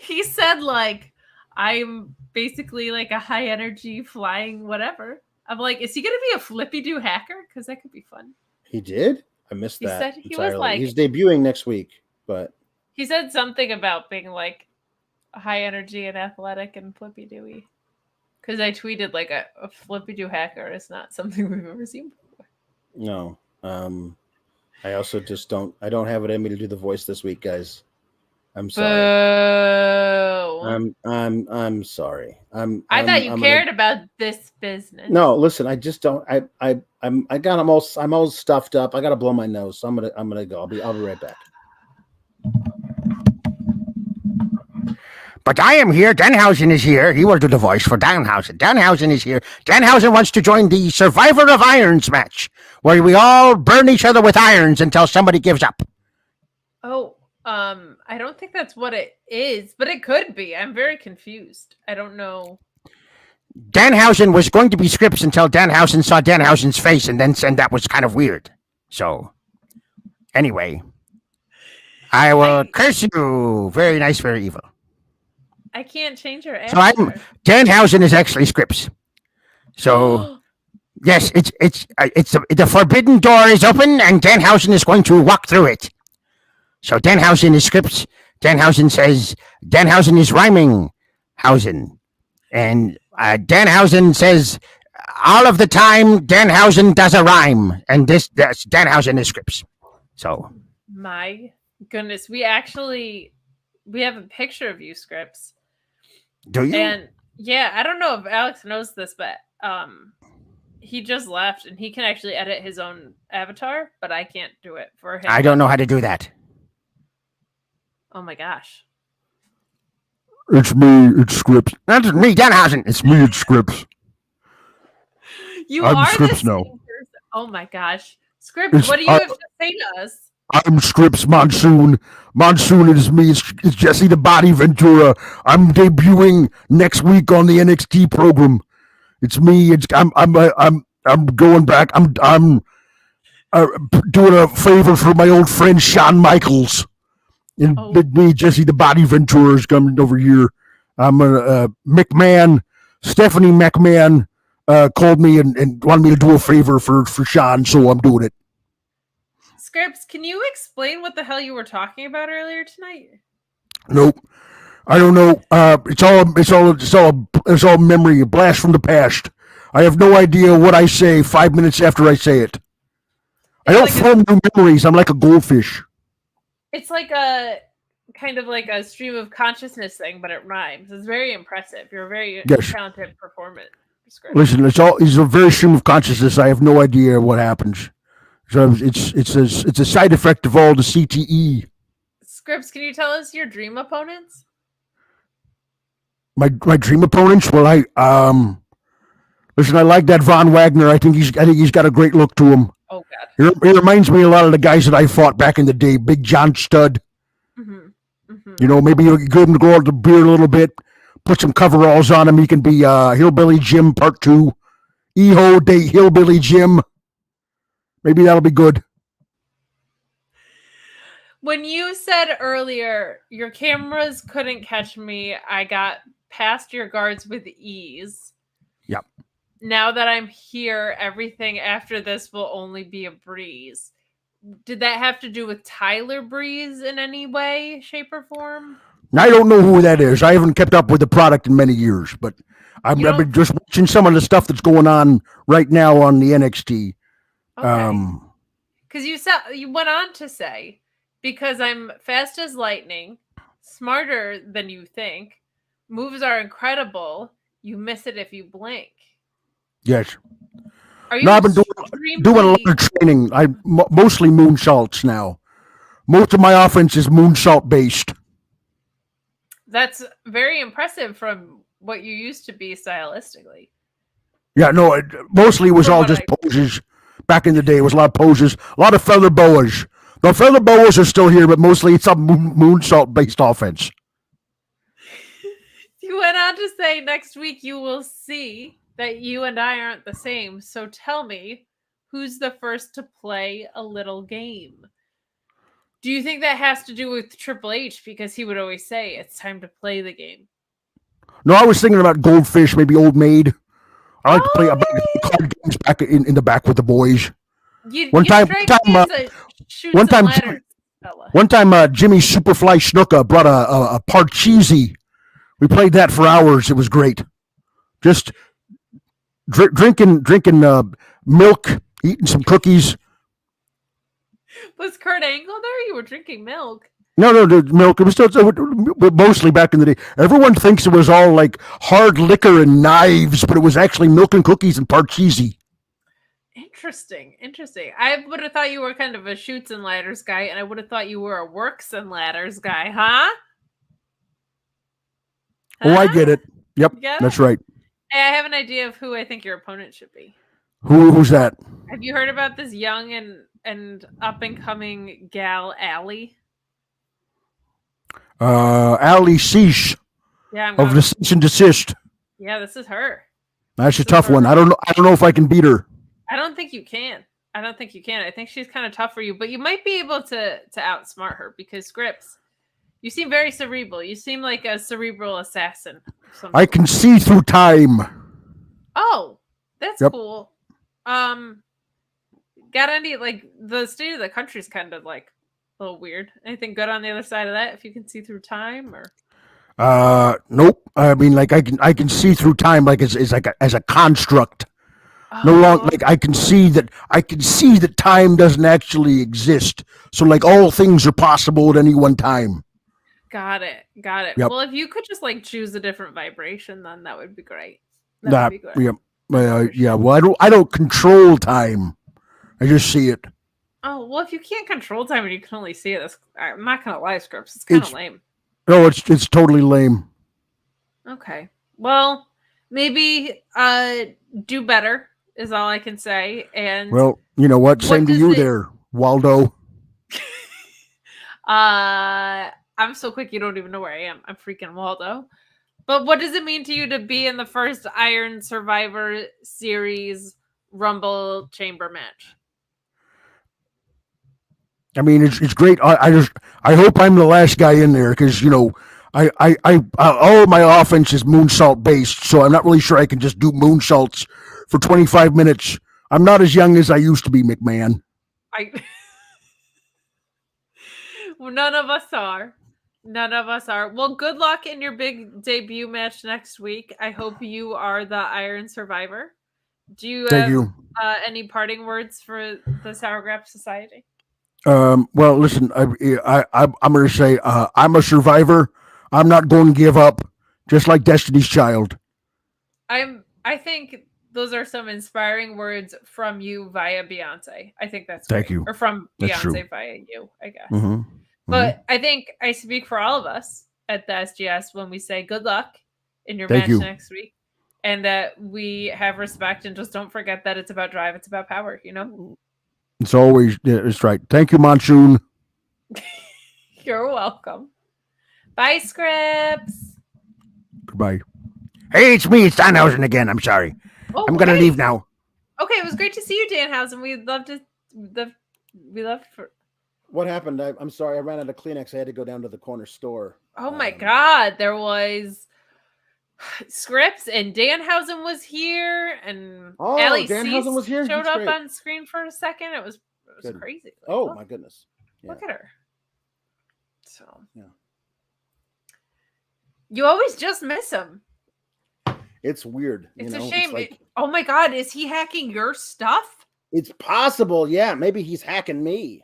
He said like, I'm basically like a high energy flying whatever. I'm like, is he going to be a flippy doo hacker? Because that could be fun. He did? I missed that. He was like, he's debuting next week, but he said something about being like high energy and athletic and flippy dooey. Because I tweeted like a flippy doo hacker is not something we've ever seen before. No. I also just don't have it in me to do the voice this week, guys. I'm sorry. Boo. I'm sorry. I thought you cared about this business. No, listen, I just don't. I'm all stuffed up. I gotta blow my nose, so I'm gonna go. I'll be right back. But I am here. Danhausen is here. He will do the voice for Danhausen. Danhausen is here. Danhausen wants to join the Survivor of Irons match, where we all burn each other with irons until somebody gives up. Oh, I don't think that's what it is, but it could be. I'm very confused. I don't know. Danhausen was going to be Scripps until Danhausen saw Danhausen's face and then said that was kind of weird. So, anyway, I will curse you. Very nice, very evil. I can't change her answer. So Danhausen is actually Scripps. So yes, it's the forbidden door is open and Danhausen is going to walk through it. So Danhausen is Scripps. Danhausen says Danhausen is rhyming Hausen, and Danhausen says all of the time Danhausen does a rhyme, and that's Danhausen is Scripps. So my goodness, we have a picture of you, Scripps. Do you? And yeah, I don't know if Alex knows this, but he just left and he can actually edit his own avatar, but I can't do it for him. I don't know how to do that. Oh my gosh. It's me, it's Scripps. That's me, Danhausen. It's me, it's Scripps. I'm Scripps now. Oh my gosh. Scripps, what do you have to say to us? I'm Scripps Monsoon. Monsoon is me. It's Jesse the Body Ventura. I'm debuting next week on the NXT program. It's me. I'm going back. I'm doing a favor for my old friend Shawn Michaels. And me, Jesse the Body Ventura, is coming over here. I'm McMahon. Stephanie McMahon called me and wanted me to do a favor for Shawn, so I'm doing it. Scripps, can you explain what the hell you were talking about earlier tonight? Nope. I don't know. It's all memory, a blast from the past. I have no idea what I say 5 minutes after I say it. I don't form new memories. I'm like a goldfish. It's like a kind of like a stream of consciousness thing, but it rhymes. It's very impressive. You're a very talented performer. Listen, it's a very stream of consciousness. I have no idea what happens. So it's a side effect of all the CTE. Scripps, can you tell us your dream opponents? My dream opponents? Well, listen, I like that Von Wagner. I think he's got a great look to him. Oh God. He reminds me a lot of the guys that I fought back in the day. Big John Studd. Mm-hmm. Mm-hmm. You know, maybe you give him to go out the beard a little bit, put some coveralls on him. He can be Hillbilly Jim Part 2. Eho Day Hillbilly Jim. Maybe that'll be good. When you said earlier, your cameras couldn't catch me, I got past your guards with ease. Yep. Now that I'm here, everything after this will only be a breeze. Did that have to do with Tyler Breeze in any way, shape, or form? I don't know who that is. I haven't kept up with the product in many years, but I've been just watching some of the stuff that's going on right now on the NXT. Okay. Because you went on to say, because I'm fast as lightning, smarter than you think, moves are incredible, you miss it if you blink. Yes. Are you I've been doing a lot of training. I mostly moonsaults now. Most of my offense is moonsault based. That's very impressive from what you used to be stylistically. Yeah, no, it mostly was all just poses. Back in the day, it was a lot of poses, a lot of feather boas. The feather boas are still here, but mostly it's a moonsault based offense. You went on to say next week you will see that you and I aren't the same. So tell me, who's the first to play a little game? Do you think that has to do with Triple H? Because he would always say it's time to play the game. No, I was thinking about Goldfish, maybe Old Maid. I like to play card games back in the back with the boys. One time, Jimmy Superfly Snuka brought a Parcheesi. We played that for hours. It was great. Just drinking milk, eating some cookies. Was Kurt Angle there? You were drinking milk. No, the milk. It was still mostly back in the day. Everyone thinks it was all like hard liquor and knives, but it was actually milk and cookies and Parcheesi. Interesting. I would have thought you were kind of a shoots and ladders guy, and I would have thought you were a works and ladders guy, huh? Oh, I get it. Yep, that's right. Hey, I have an idea of who I think your opponent should be. Who's that? Have you heard about this young and up and coming gal, Allie? Allie Cease. Yeah, of the Cease and Desist. Yeah, this is her. That's a tough one. I don't know if I can beat her. I don't think you can. I think she's kind of tough for you, but you might be able to outsmart her because Scripps, you seem very cerebral. You seem like a cerebral assassin. I can see through time. Oh, that's cool. Got any, like, the state of the country's kind of like a little weird. Anything good on the other side of that? If you can see through time, or nope. I mean, like I can see through time, like it's like as a construct. No longer, like I can see that time doesn't actually exist. So like all things are possible at any one time. Got it. Yep. Well, if you could just like choose a different vibration, then that would be great. That would be good. Yeah. Well, I don't control time. I just see it. Oh, well, if you can't control time and you can only see it, I'm not gonna lie, Scripps. It's kind of lame. No, it's totally lame. Okay. Well, maybe do better is all I can say. And well, you know what? Same to you there, Waldo. I'm so quick you don't even know where I am. I'm freaking Waldo. But what does it mean to you to be in the first Iron Survivor Series Rumble Chamber match? I mean, it's great. I hope I'm the last guy in there because I all of my offense is moonsault based, so I'm not really sure I can just do moonsaults for 25 minutes. I'm not as young as I used to be, McMahon. Well, none of us are. Well, good luck in your big debut match next week. I hope you are the Iron Survivor. Do you have any parting words for the Sour Graps Society? Well, listen, I'm going to say I'm a survivor. I'm not going to give up, just like Destiny's Child. I think those are some inspiring words from you via Beyonce. I think that's thank great. you. Or from that's Beyonce true. via you, I guess. Mm-hmm. But I think I speak for all of us at the SGS when we say good luck in your Thank match you. next week. And that we have respect and just don't forget that it's about drive. It's about power, It's always, it's right. Thank you, Monsoon. You're welcome. Bye, Scripps. Goodbye. Hey, it's me. It's Danhausen again. I'm sorry. Oh, I'm going to leave now. Okay, it was great to see you, Danhausen. What happened? I'm sorry. I ran out of Kleenex. I had to go down to the corner store. Oh, my God. There was Scripps and Danhausen was here. And Allie Danhausen was here? Showed That's up great. on screen for a second. It was crazy. Like, my goodness. Yeah. Look at her. So, yeah. You always just miss him. It's weird. It's you know? a shame. It's like, oh my God, is he hacking your stuff? it's possible. Yeah, maybe he's hacking me.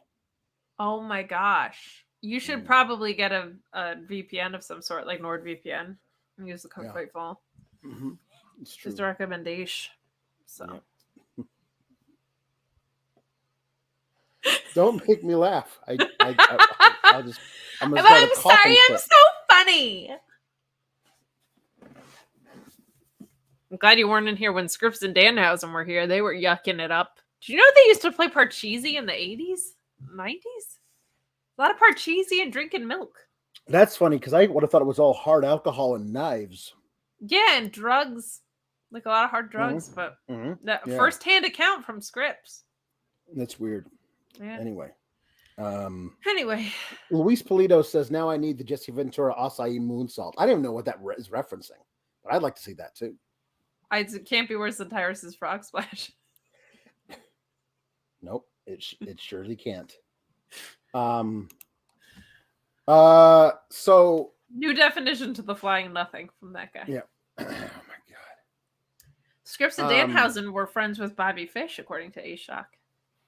Oh my gosh. You should probably get a VPN of some sort, like NordVPN, and use the code Fightful. Mm-hmm. It's true. Just a recommendation. So. Yeah. Don't make me laugh. I'm I'm sorry. I'm so funny. I'm glad you weren't in here when Scripps and Danhausen were here. They were yucking it up. Did you know they used to play Parcheesi in the 80s, 90s? A lot of Parcheesi and drinking milk. That's funny because I would have thought it was all hard alcohol and knives. Yeah, and drugs. Like a lot of hard drugs, but that first-hand account from Scripps. That's weird. Yeah. Anyway. Luis Polito says, now I need the Jesse Ventura acai moonsault. I don't even know what that is referencing, but I'd like to see that too. It can't be worse than Tyrus's frog splash. Nope, it surely can't. So new definition to the flying nothing from that guy. Yeah. Oh my God. Scripps and Danhausen were friends with Bobby Fish, according to A-Shock.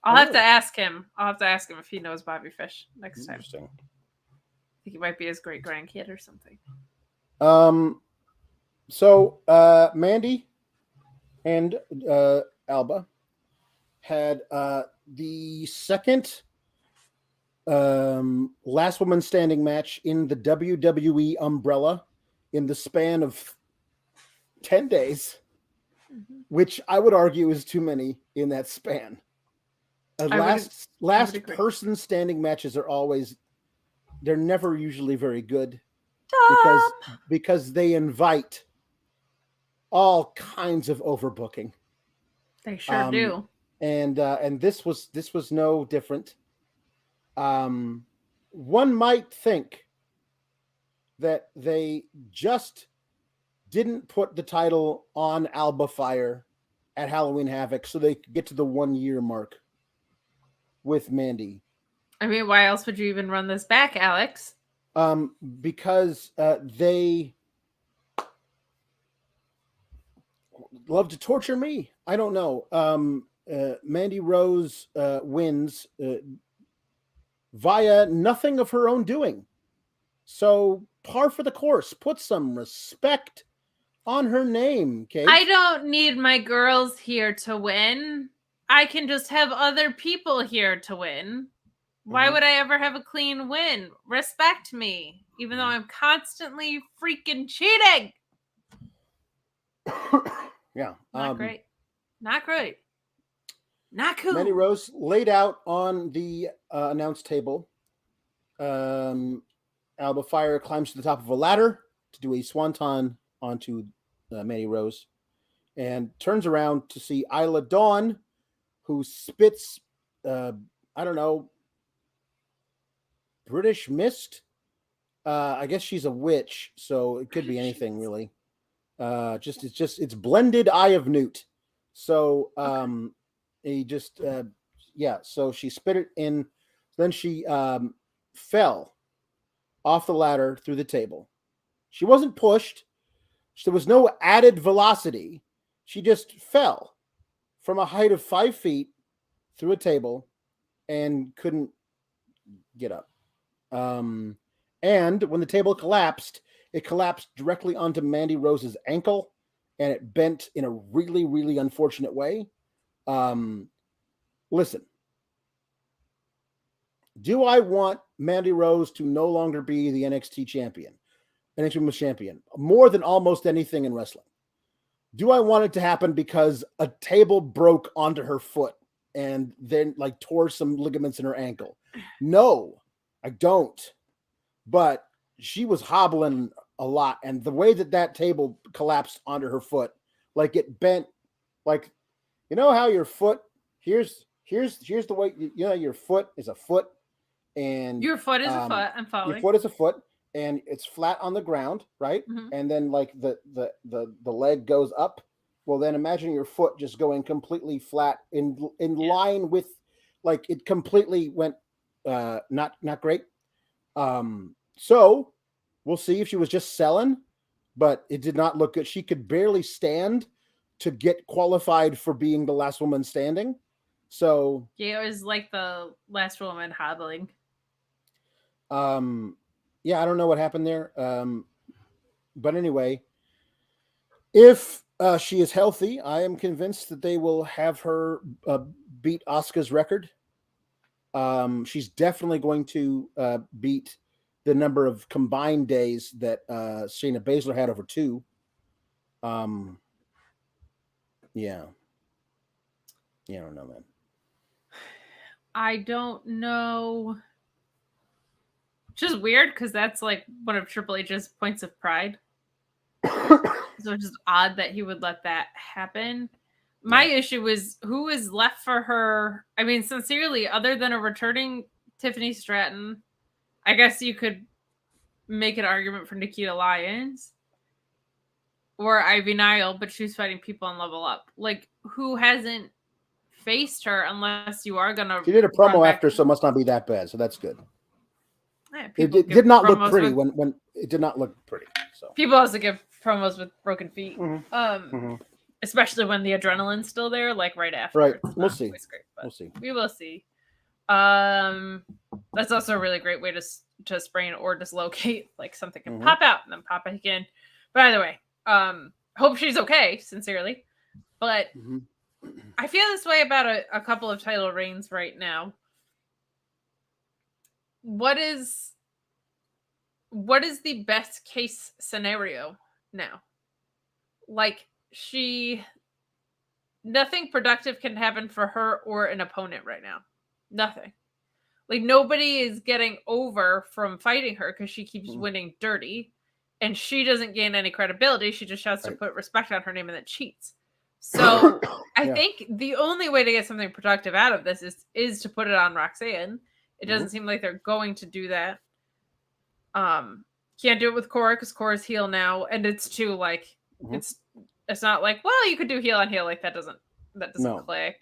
I'll have to ask him. If he knows Bobby Fish next time. Interesting. I think he might be his great grandkid or something. So Mandy and Alba had the second last woman standing match in the WWE umbrella in the span of 10 days, which I would argue is too many in that span. Last person standing matches are they're never usually very good because they invite all kinds of overbooking. They sure do. And this was no different. One might think that they just didn't put the title on Alba Fyre at Halloween Havoc so they could get to the 1 year mark with Mandy. I mean, why else would you even run this back, Alex? Because they love to torture me. I don't know. Mandy Rose wins via nothing of her own doing. So par for the course. Put some respect on her name, Kate. I don't need my girls here to win. I can just have other people here to win. Why would I ever have a clean win? Respect me, even though I'm constantly freaking cheating. Yeah. Not great. Not great. Not cool. Mandy Rose laid out on the announce table. Alba Fyre climbs to the top of a ladder to do a swanton onto Mandy Rose and turns around to see Isla Dawn, who spits, British mist. I guess she's a witch, so it could be anything really. It's blended eye of newt. So so she spit it in. Then she fell off the ladder through the table. She wasn't pushed. There was no added velocity. She just fell from a height of 5 feet through a table and couldn't get up. And when the table collapsed, it collapsed directly onto Mandy Rose's ankle, and it bent in a really, really unfortunate way. Listen, do I want Mandy Rose to no longer be the NXT champion, NXT Women's champion, more than almost anything in wrestling? Do I want it to happen because a table broke onto her foot and then tore some ligaments in her ankle? No, I don't. But she was hobbling a lot, and the way that table collapsed onto her foot, it bent, you know how your foot, here's the way, your foot is a foot, and your foot is a foot. I'm following. Your foot is a foot, and it's flat on the ground, right? Mm-hmm. And then the leg goes up. Well, then imagine your foot just going completely flat in line with, it completely went not great. So we'll see if she was just selling, but it did not look good. She could barely stand to get qualified for being the last woman standing. So yeah, it was like the last woman hobbling. Yeah, I don't know what happened there. But anyway, if she is healthy, I am convinced that they will have her beat Asuka's record. She's definitely going to beat the number of combined days that Shayna Baszler had over 2. Yeah. Yeah, I don't know, man. I don't know. Which is weird because that's like one of Triple H's points of pride. So it's just odd that he would let that happen. My issue is who is left for her. I mean, sincerely, other than a returning Tiffany Stratton, I guess you could make an argument for Nikita Lyons or Ivy Nile, but she's fighting people on Level Up. Like, who hasn't faced her unless you are going to. She did a promo after, so it must not be that bad. So that's good. Yeah, it did not look pretty when it did not look pretty. So people also give promos with broken feet, especially when the adrenaline's still there, like right after. Right, we'll see. Great, we'll see. We will see. That's also a really great way to sprain or dislocate. Like something can pop out and then pop back again. But either way, hope she's okay. Sincerely, but I feel this way about a couple of title reigns right now. What is the best case scenario now? Like, nothing productive can happen for her or an opponent right now. Nothing. Like, nobody is getting over from fighting her because she keeps winning dirty, and she doesn't gain any credibility. She just has to put respect on her name and then cheats. So I think the only way to get something productive out of this is to put it on Roxanne. It doesn't seem like they're going to do that. Can't do it with Cora because Cora's heel now, and it's too like it's not like, well, you could do heel on heel, like that doesn't click.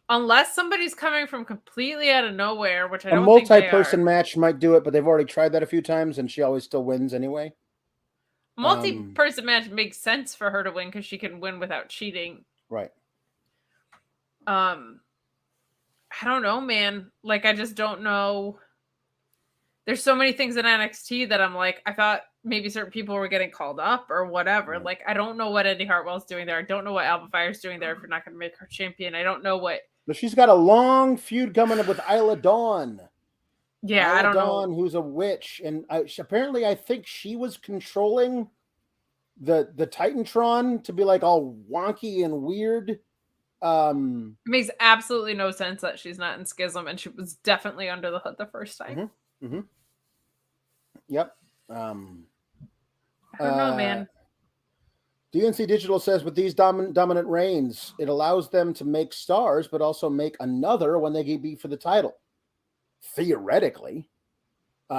Unless somebody's coming from completely out of nowhere, which I don't think they are. A multi-person match might do it, but they've already tried that a few times, and she always still wins anyway. A multi-person match makes sense for her to win because she can win without cheating. Right. I don't know, man. Like, I just don't know. There's so many things in NXT that I'm like, I thought maybe certain people were getting called up or whatever. Like, I don't know what Indi Hartwell's doing there. I don't know what Alba Fyre's doing there if you're not going to make her champion. I don't know what. But she's got a long feud coming up with Isla Dawn. Yeah, I don't know. Who's a witch. And apparently I think she was controlling the Titantron to be like all wonky and weird. It makes absolutely no sense that she's not in Schism, and she was definitely under the hood the first time. Yep. I don't know, man. DNC Digital says with these dominant reigns, it allows them to make stars, but also make another when they get beat for the title. Theoretically.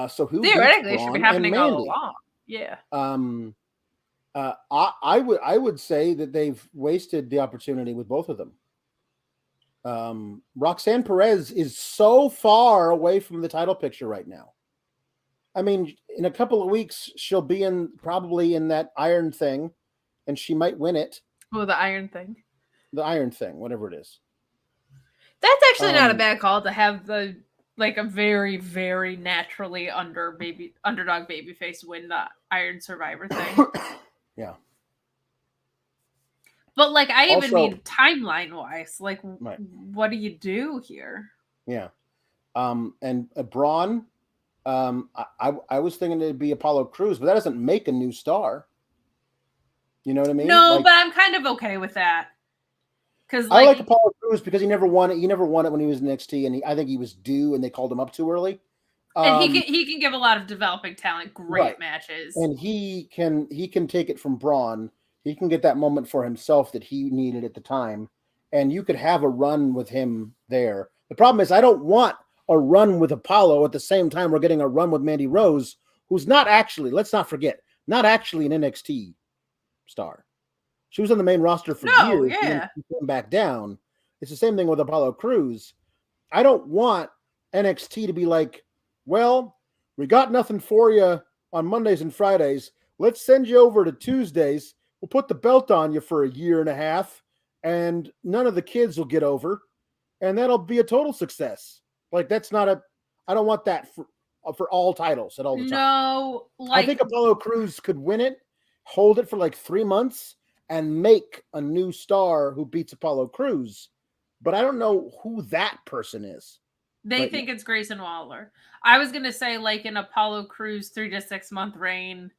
So who theoretically should be happening all along. Yeah. I would say that they've wasted the opportunity with both of them. Roxanne Perez is so far away from the title picture right now. I mean, in a couple of weeks, she'll be probably in that iron thing, and she might win it. Oh, the iron thing. The iron thing, whatever it is. That's actually not a bad call to have a very, very naturally underdog babyface win the Iron Survivor thing. Yeah. But I even mean timeline wise, what do you do here? Yeah. And Braun, I was thinking it'd be Apollo Crews, but that doesn't make a new star. You know what I mean? No, but I'm kind of okay with that. Because I like Apollo Crews because he never won it. He never won it when he was in NXT, and I think he was due, and they called him up too early. And he can give a lot of developing talent great matches, and he can take it from Braun. He can get that moment for himself that he needed at the time, and you could have a run with him there. The problem is I don't want a run with Apollo at the same time we're getting a run with Mandy Rose, who's not actually, let's not forget, not actually an NXT star. She was on the main roster for years. And then she came back down. It's the same thing with Apollo Crews. I don't want NXT to be like, well, we got nothing for you on Mondays and Fridays. let's send you over to Tuesdays. We'll put the belt on you for a year and a half, and none of the kids will get over, and that'll be a total success. Like, that's not a, I don't want that for all titles at all the time. No, I think Apollo Crews could win it, hold it for like 3 months, and make a new star who beats Apollo Crews. But I don't know who that person is. They think it's Grayson Waller. I was going to say, like, an Apollo Crews 3 to 6 month reign.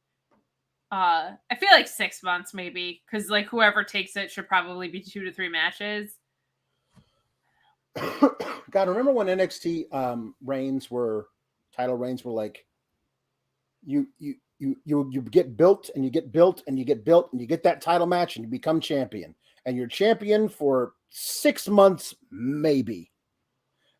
I feel like 6 months maybe, because like whoever takes it should probably be 2 to 3 matches. God, remember when NXT title reigns were like, you get built and you get built and you get built and you get that title match and you become champion, and you're champion for 6 months maybe,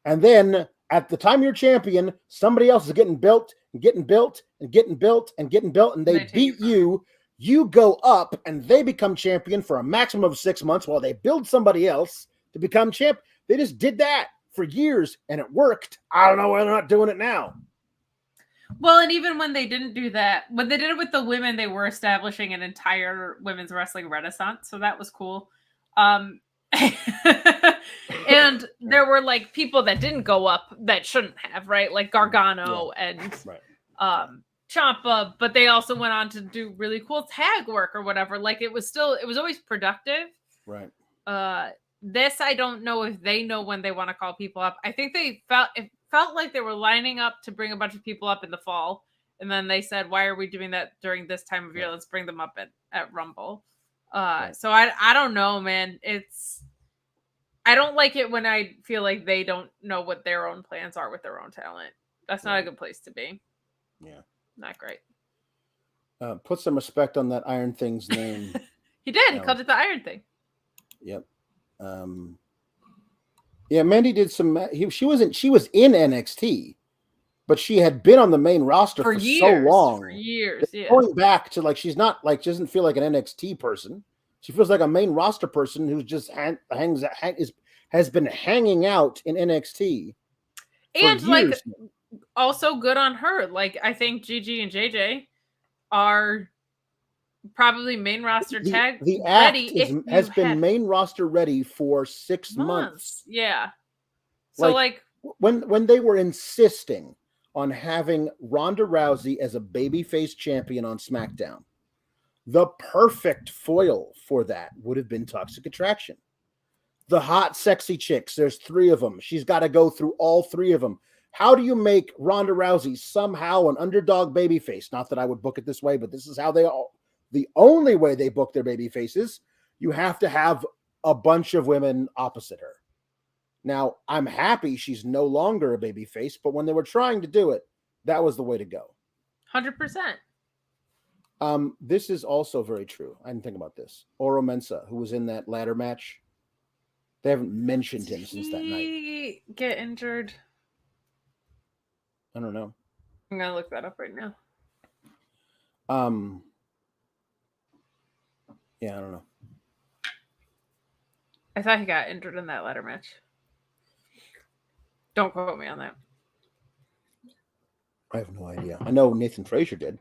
and then at the time you're champion, somebody else is getting built and getting built and getting built and getting built, and they beat you. You go up and they become champion for a maximum of 6 months while they build somebody else to become champ. They just did that for years and it worked. I don't know why they're not doing it now. Well, and even when they didn't do that, when they did it with the women, they were establishing an entire women's wrestling renaissance. So that was cool. And there were like people that didn't go up that shouldn't have, right? Like Gargano and Ciampa, but they also went on to do really cool tag work or whatever. Like it was always productive. Right. This, I don't know if they know when they want to call people up. I think it felt like they were lining up to bring a bunch of people up in the fall. And then they said, why are we doing that during this time of year? Let's bring them up at Rumble. So I don't know, man. I don't like it when I feel like they don't know what their own plans are with their own talent. That's not a good place to be. Yeah. Not great. Put some respect on that Iron Thing's name. He did. He called it the Iron Thing. Yep. Yeah, Mandy did some. She was in NXT, but she had been on the main roster for years, so long. For years, yeah. Going back to like, she's not like, she doesn't feel like an NXT person. She feels like a main roster person who's just has been hanging out in NXT. And like, also good on her. Like, I think Gigi and JJ are probably main roster tag the act ready. has been main roster ready for 6 months. Yeah. So like when they were insisting on having Ronda Rousey as a babyface champion on SmackDown, the perfect foil for that would have been Toxic Attraction. The hot, sexy chicks, there's 3 of them. She's got to go through all 3 of them. How do you make Ronda Rousey somehow an underdog babyface? Not that I would book it this way, but this is how the only way they book their baby faces. You have to have a bunch of women opposite her. Now, I'm happy she's no longer a baby face, but when they were trying to do it, that was the way to go. 100%. This is also very true. I didn't think about this. Oro Mensah, who was in that ladder match, they haven't mentioned him since that night. Did he get injured? I don't know. I'm gonna look that up right now. Yeah, I don't know. I thought he got injured in that ladder match. Don't quote me on that. I have no idea. I know Nathan Frazier did.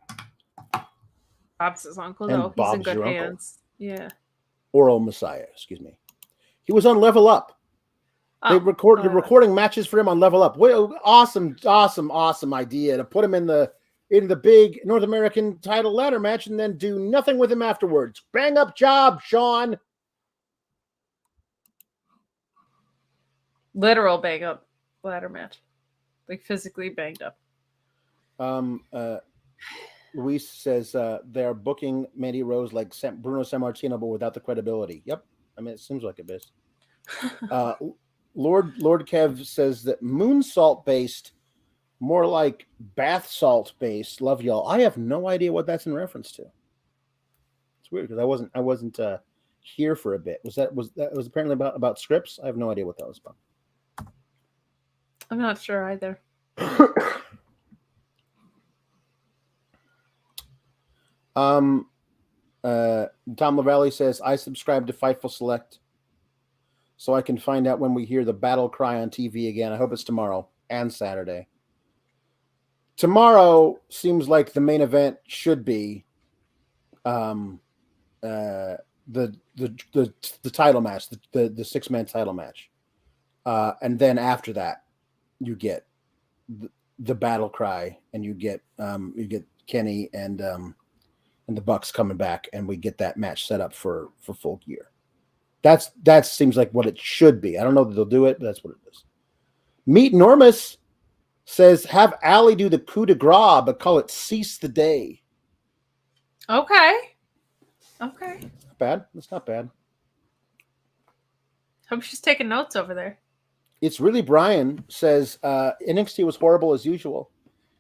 Bob's his uncle, And though. He's Bob's in good your hands. uncle. Yeah. Oral Messiah, excuse me. He was on Level Up. They're recording matches for him on Level Up. Well, awesome idea to put him in the big North American title ladder match and then do nothing with him afterwards. Bang up job, Sean. Literal bang up ladder match. Like physically banged up. Luis says they're booking Mandy Rose like Bruno Sammartino, but without the credibility. Yep. I mean, it seems like it is. Lord Kev says that moonsault based, more like bath salt based. Love y'all. I have no idea what that's in reference to. It's weird because I wasn't here for a bit. Was apparently about scripts? I have no idea what that was about. I'm not sure either. Tom Lavallee says, I subscribe to Fightful Select so I can find out when we hear the battle cry on TV again. I hope it's tomorrow and Saturday. Tomorrow seems like the main event should be the title match, the 6-man title match, and then after that, you get the battle cry, and you get Kenny and the Bucks coming back, and we get that match set up for Full Gear. That seems like what it should be. I don't know that they'll do it, but that's what it is. Meet Normus says, have Allie do the coup de grace, but call it Cease the Day. Okay. Not bad. That's not bad. Hope she's taking notes over there. It's really Brian says, NXT was horrible as usual.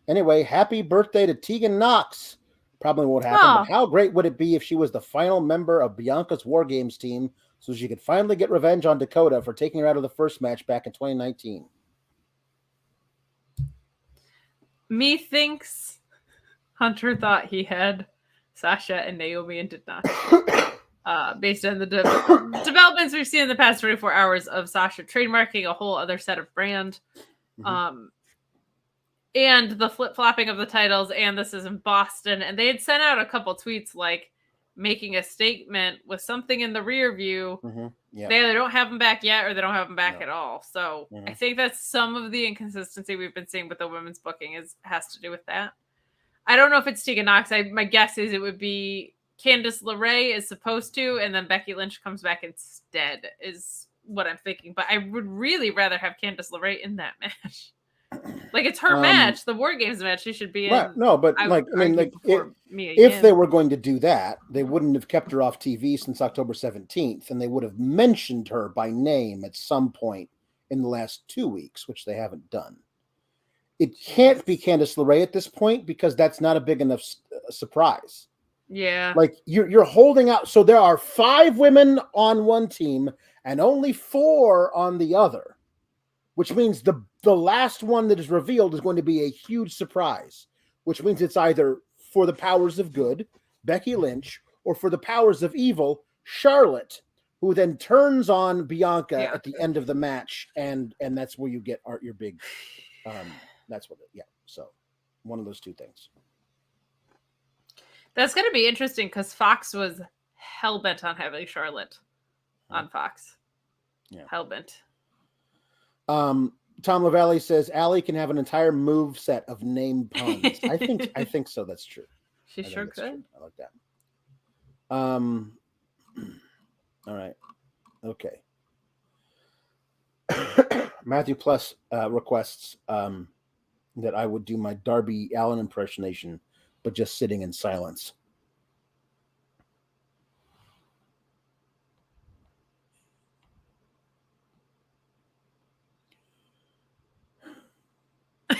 Anyway, happy birthday to Tegan Knox. Probably won't happen, but how great would it be if she was the final member of Bianca's War Games team so she could finally get revenge on Dakota for taking her out of the first match back in 2019? Methinks Hunter thought he had Sasha and Naomi and did not. Based on the developments we've seen in the past 24 hours of Sasha trademarking a whole other set of brand. And the flip-flopping of the titles, and this is in Boston. And they had sent out a couple tweets, like, making a statement with something in the rear view. They either don't have them back yet, or they don't have them back at all. So I think that's some of the inconsistency we've been seeing with the women's booking has to do with that. I don't know if it's Tegan Knox. My guess is it would be Candice LeRae is supposed to, and then Becky Lynch comes back instead, is what I'm thinking. But I would really rather have Candice LeRae in that match. Like, it's her match, the War Games match. She should be in. Right. No, but if they were going to do that, they wouldn't have kept her off TV since October 17th, and they would have mentioned her by name at some point in the last 2 weeks, which they haven't done. It can't be Candice LeRae at this point because that's not a big enough surprise. Yeah. Like, you're holding out. So there are 5 women on one team and only 4 on the other, which means the last one that is revealed is going to be a huge surprise, which means it's either for the powers of good, Becky Lynch, or for the powers of evil, Charlotte, who then turns on Bianca at the end of the match, and that's where you get your big, that's what so one of those two things. That's going to be interesting because Fox was hell-bent on having Charlotte on Fox. Yeah. Hell-bent. Tom LaValle says Allie can have an entire move set of name puns. I think so. That's true. She sure could. True. I like that. All right. Okay. Matthew Plus requests that I would do my Darby Allin impersonation, but just sitting in silence.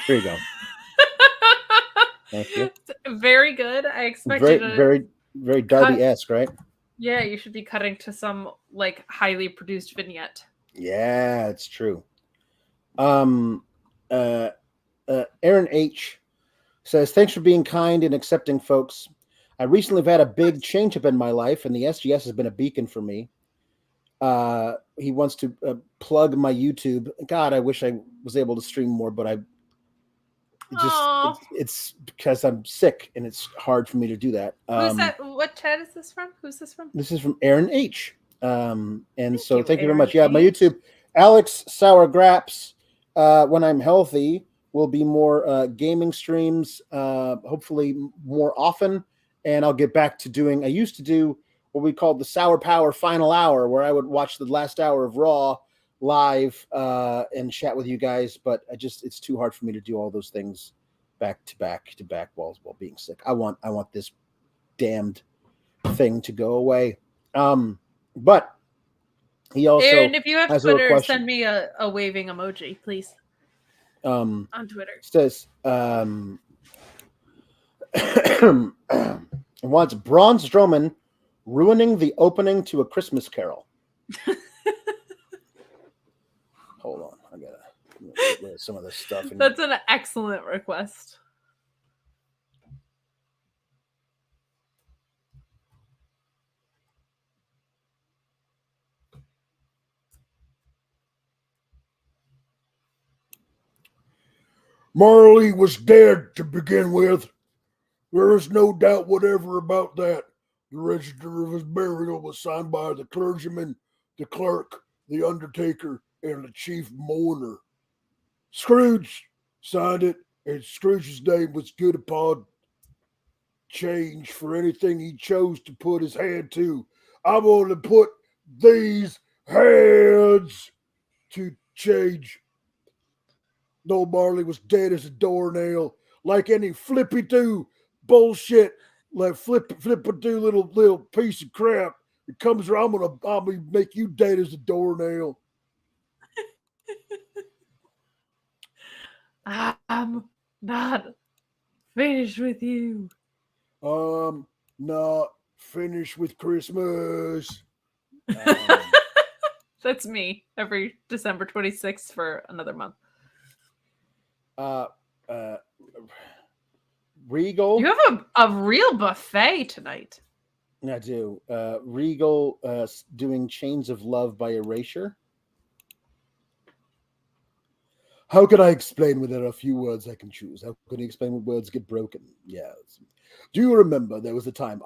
There you go. Thank you. Very good. I expected very Darby-esque, right? Yeah, you should be cutting to some like highly produced vignette. Yeah, it's true. Aaron H says, thanks for being kind and accepting, folks. I recently have had a big change up in my life, and the SGS has been a beacon for me. He wants to plug my YouTube. God, I wish I was able to stream more, but it's because I'm sick and it's hard for me to do that. Who's that? What chat is this from? Who's this from? This is from Aaron H. Thank you very much. H. My YouTube, Alex Sour Graps. When I'm healthy, will be more gaming streams, hopefully more often. And I'll get back to doing, I used to do what we called the Sour Power Final Hour, where I would watch the last hour of Raw live and chat with you guys. But it's too hard for me to do all those things back to back while being sick. I want this damned thing to go away. But he also, Aaron, if you have Twitter, send me a waving emoji, please. On Twitter. Says wants Braun Strowman ruining the opening to A Christmas Carol. Hold on, I gotta get rid of some of this stuff. That's an excellent request. Marley was dead to begin with. There is no doubt whatever about that. The register of his burial was signed by the clergyman, the clerk, the undertaker, and the chief mourner. Scrooge signed it, and Scrooge's name was good upon change for anything he chose to put his hand to. I want to put these hands to change. No, Marley was dead as a doornail, like any flippy-do bullshit, like flippy-do little piece of crap. It comes around, I'll make you dead as a doornail. I'm not finished with you. Not finished with Christmas. That's me every December 26th for another month. Regal. You have a real buffet tonight. I do. Regal doing Chains of Love by Erasure. How can I explain when there are a few words I can choose? How can you explain when words get broken? Yes. Do you remember there was a time,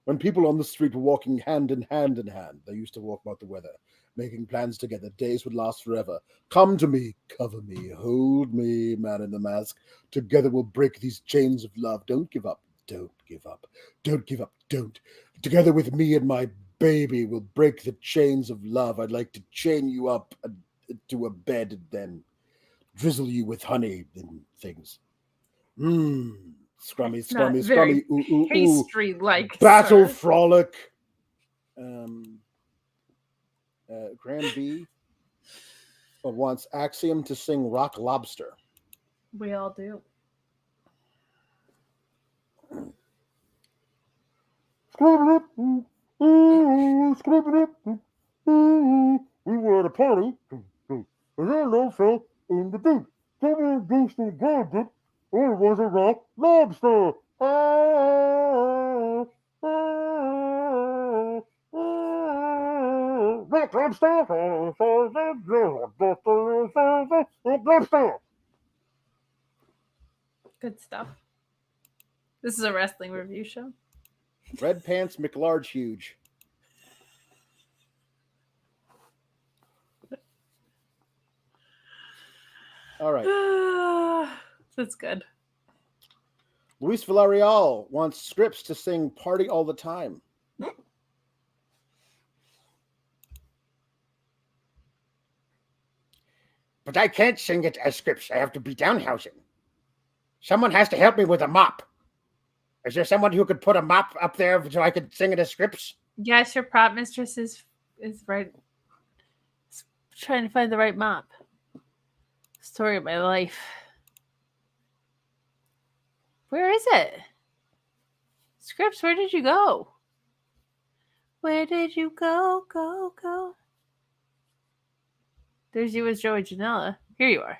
when people on the street were walking hand in hand? They used to walk about the weather, making plans together. Days would last forever. Come to me, cover me, hold me, man in the mask. Together we'll break these chains of love. Don't give up. Don't give up. Don't give up. Don't. Together with me and my baby, we'll break the chains of love. I'd like to chain you up to a bed and then drizzle you with honey and things. Scrummy, ooh, ooh, ooh. Pastry-like. Battle sir. Frolic. Graham B. wants Axiom to sing Rock Lobster. We all do. We were at a party, and then they fell in the deep. Someone boosted gadget, or it was a rock lobster. Rock lobster. Lobster. Good stuff. This is a wrestling review show. Red Pants McLarge Huge. All right. That's good. Luis Villarreal wants Scripps to sing Party All the Time. But I can't sing it as Scripps. I have to be Downhousing. Someone has to help me with a mop. Is there someone who could put a mop up there so I could sing it as Scripps? Yes, your prop mistress is right. Trying to find the right mop. Story of my life. Where is it? Scripps, where did you go? Where did you go? Go. There's you as Joey Janela. Here you are.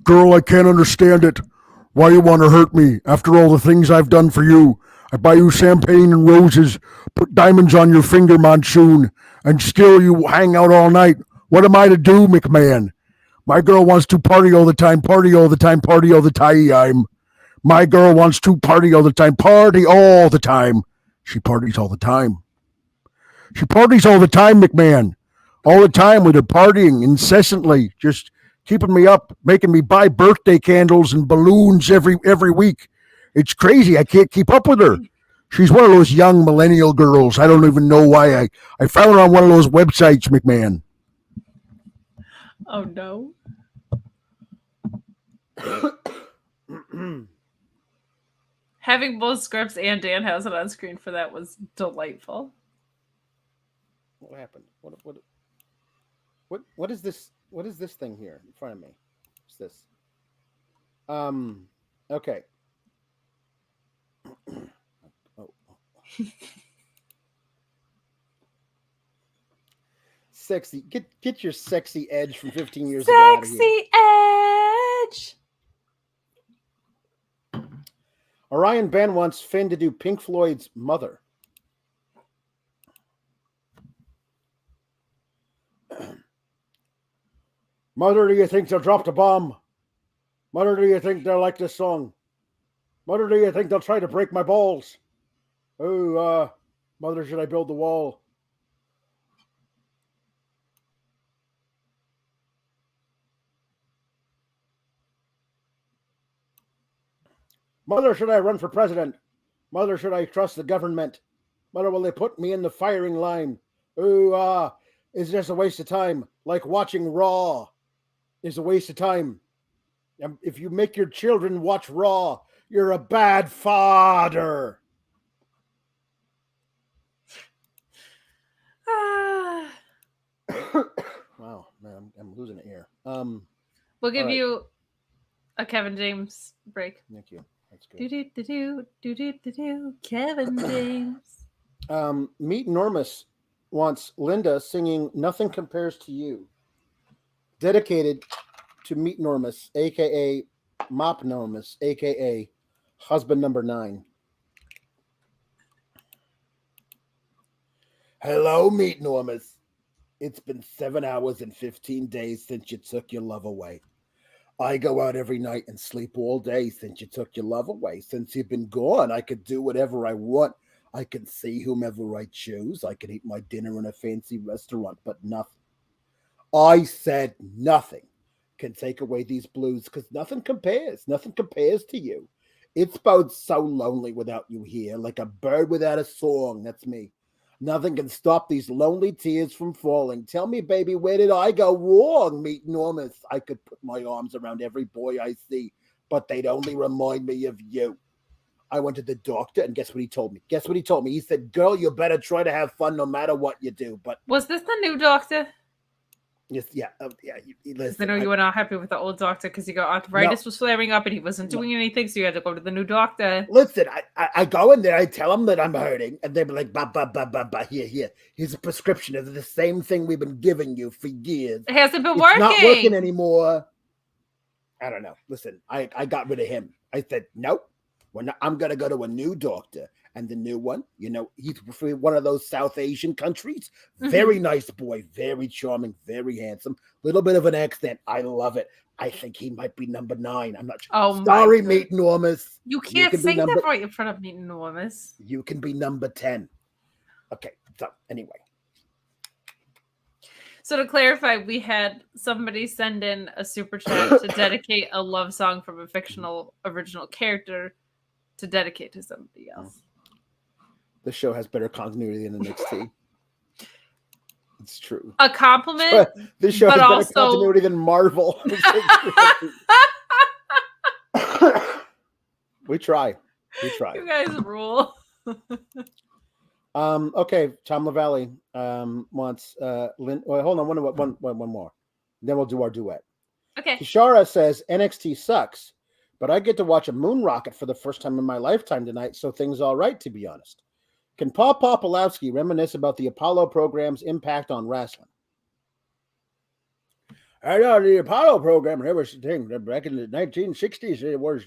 Girl, I can't understand it. Why you want to hurt me after all the things I've done for you? I buy you champagne and roses, put diamonds on your finger monsoon, and still you hang out all night. What am I to do, McMahon? My girl wants to party all the time, party all the time, party all the time. My girl wants to party all the time, party all the time. She parties all the time. She parties all the time, McMahon. All the time with her partying incessantly, just keeping me up, making me buy birthday candles and balloons every week. It's crazy. I can't keep up with her. She's one of those young millennial girls. I don't even know why. I found her on one of those websites, McMahon. Oh, no. Having both Scripps and Danhausen on screen for that was delightful. What happened? What is this? What is this thing here in front of me? What's this? Okay. Sexy. Get your sexy edge from 15 years ago out of here. Sexy edge. Orion Ben wants Finn to do Pink Floyd's Mother. Mother, do you think they'll drop the bomb? Mother, do you think they'll like this song? Mother, do you think they'll try to break my balls? Oh, Mother, should I build the wall? Mother, should I run for president? Mother, should I trust the government? Mother, will they put me in the firing line? Oh, is this a waste of time? Like watching Raw is a waste of time. If you make your children watch Raw, you're a bad father. Wow, man, I'm losing it here. We'll give you a Kevin James break. Thank you. That's good. Kevin James. Meet Normus wants Linda singing "Nothing Compares to You," dedicated to Meet Normus, aka Mop Normus, aka husband number 9. Hello, Meet Normus. It's been 7 hours and 15 days since you took your love away. I go out every night and sleep all day since you took your love away. Since you've been gone, I could do whatever I want. I can see whomever I choose. I can eat my dinner in a fancy restaurant, but nothing. I said nothing can take away these blues because nothing compares. Nothing compares to you. It's both so lonely without you here, like a bird without a song. That's me. Nothing can stop these lonely tears from falling. Tell me, baby, where did I go wrong? Meet Normus. I could put my arms around every boy I see, but they'd only remind me of you. I went to the doctor, and guess what he told me? Guess what he told me? He said, girl, you better try to have fun no matter what you do. But was this the new doctor? Yes, yeah. Listen, I know you were not happy with the old doctor because he got arthritis was flaring up and he wasn't doing anything, so you had to go to the new doctor. Listen, I go in there, I tell them that I'm hurting, and they be like, here. Here's a prescription of the same thing we've been giving you for years. It hasn't been working. It's not working anymore. I don't know. Listen, I got rid of him. I said, nope. I'm going to go to a new doctor. And the new one, he's from one of those South Asian countries. Very nice boy, very charming, very handsome. Little bit of an accent. I love it. I think he might be number 9. I'm not sure. Oh, sorry, Meet Normus. You can't say that right in front of Meet Normus. You can be number 10. Okay, so anyway. So to clarify, we had somebody send in a super chat to dedicate a love song from a fictional original character to dedicate to somebody else. The show has better continuity than NXT. It's true. A compliment. This show has better continuity than Marvel. We try. You guys rule. Okay, Tom LaValle wants Lynn. Well, hold on, one more. Then we'll do our duet. Okay. Kishara says NXT sucks, but I get to watch a moon rocket for the first time in my lifetime tonight, so things all right, to be honest. Can Pawlowski reminisce about the Apollo program's impact on wrestling? I know the Apollo program, there was a thing back in the 1960s. It was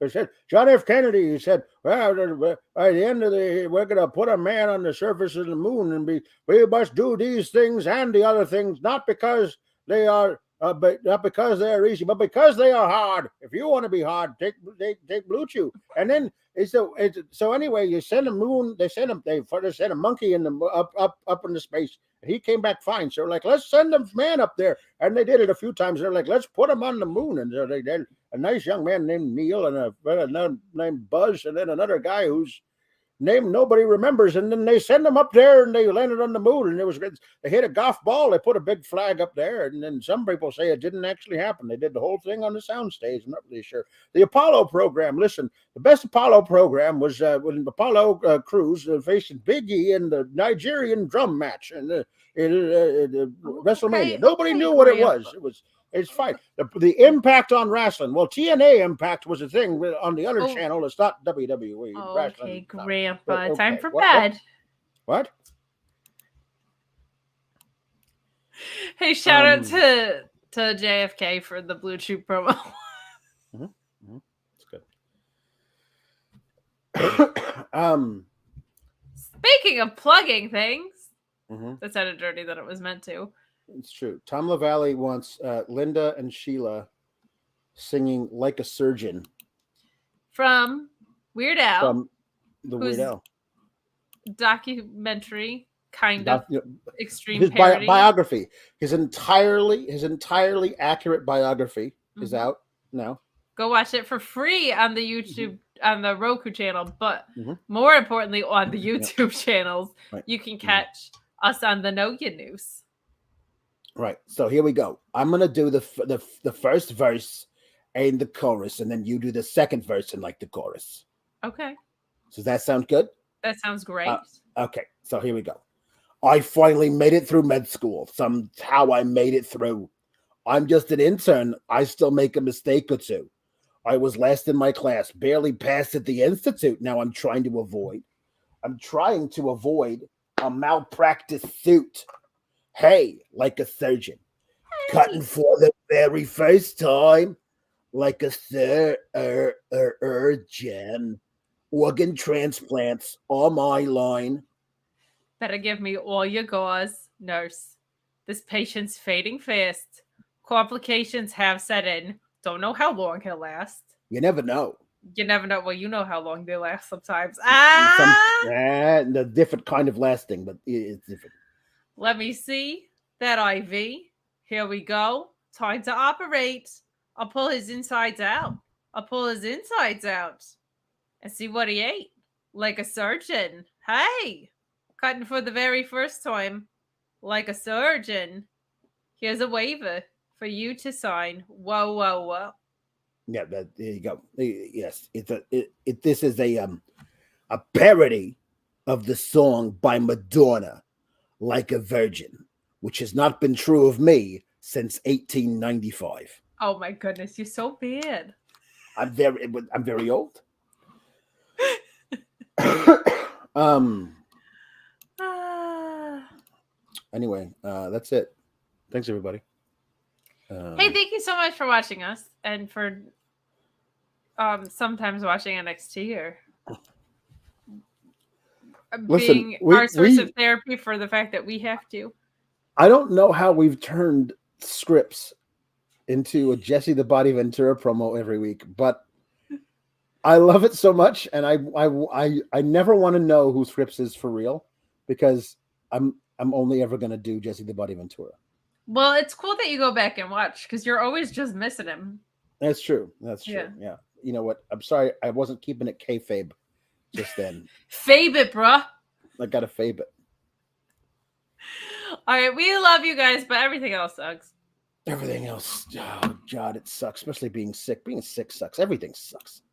they said John F. Kennedy. He said, "Well, by the end of we're going to put a man on the surface of the moon, and we must do these things and the other things, not because they are." But not because they are easy, but because they are hard. If you want to be hard, take Bluechew. And then so anyway, you send a moon. They send a monkey in the up into space, and he came back fine. So like, let's send a man up there, and they did it a few times. They're like, let's put him on the moon, and so they did. A nice young man named Neil and another named Buzz, and then another guy whose name nobody remembers, and then they send them up there and they landed on the moon, and they hit a golf ball, they put a big flag up there, and then some people say it didn't actually happen. They did the whole thing on the soundstage. I'm not really sure. The Apollo program, listen, the best Apollo program was when the Apollo crews facing Big E in the Nigerian drum match and WrestleMania. Nobody knew what it was. It's fine. The impact on wrestling. Well, TNA Impact was a thing on the other channel. It's not WWE. Okay, Grandpa. Time for bed. What? Hey, shout out to JFK for the Bluechew promo. It's good. Speaking of plugging things, that sounded dirty than it was meant to. It's true. Tom LaValle wants Linda and Sheila singing Like a Surgeon From Weird Al, from the who's Weird Al. documentary, kind of extreme His parody. biography, his entirely accurate biography is out now. Go watch it for free on the YouTube, on the Roku channel, but Mhm. more importantly, on the YouTube channels, Right. you can catch us on the Nokia News. Right. So here we go. I'm gonna do the first verse and the chorus, and then you do the second verse and like the chorus. Okay, Does that sound good? that sounds great. Okay. So here we go. I finally made it through med school. Somehow I made it through. I'm just an intern. I still make a mistake or two. I was last in my class, barely passed at the institute. Now I'm trying to avoid a malpractice suit. Hey, like a surgeon, cutting for the very first time, like a surgeon. Organ transplants on my line. Better give me all your gauze, nurse. This patient's fading fast. Complications have set in. Don't know how long he'll last. You never know. You never know. Well, you know how long they last sometimes. The different kind of lasting, but it's different. Let me see that IV. Here we go. Time to operate. I'll pull his insides out. And see what he ate. Like a surgeon. Hey, cutting for the very first time. Like a surgeon. Here's a waiver for you to sign. Whoa. Yeah, there you go. Yes, this is a parody of the song by Madonna, "Like a Virgin," which has not been true of me since 1895. Oh my goodness, you're so bad. I'm very old. Anyway, that's it. Thanks, everybody. Hey, thank you so much for watching us and for sometimes watching NXT or being our source of therapy for the fact that we have to. I don't know how we've turned scripts into a Jesse the Body Ventura promo every week, but I love it so much, and I never want to know who scripts is for real because I'm only ever going to do Jesse the Body Ventura. Well, it's cool that you go back and watch because you're always just missing him. That's true. Yeah. You know what? I'm sorry. I wasn't keeping it kayfabe just then. Fabe it, bruh. I got to fabe it. All right. We love you guys, but everything else sucks. Everything else. Oh, God, it sucks. Especially being sick. Being sick sucks. Everything sucks.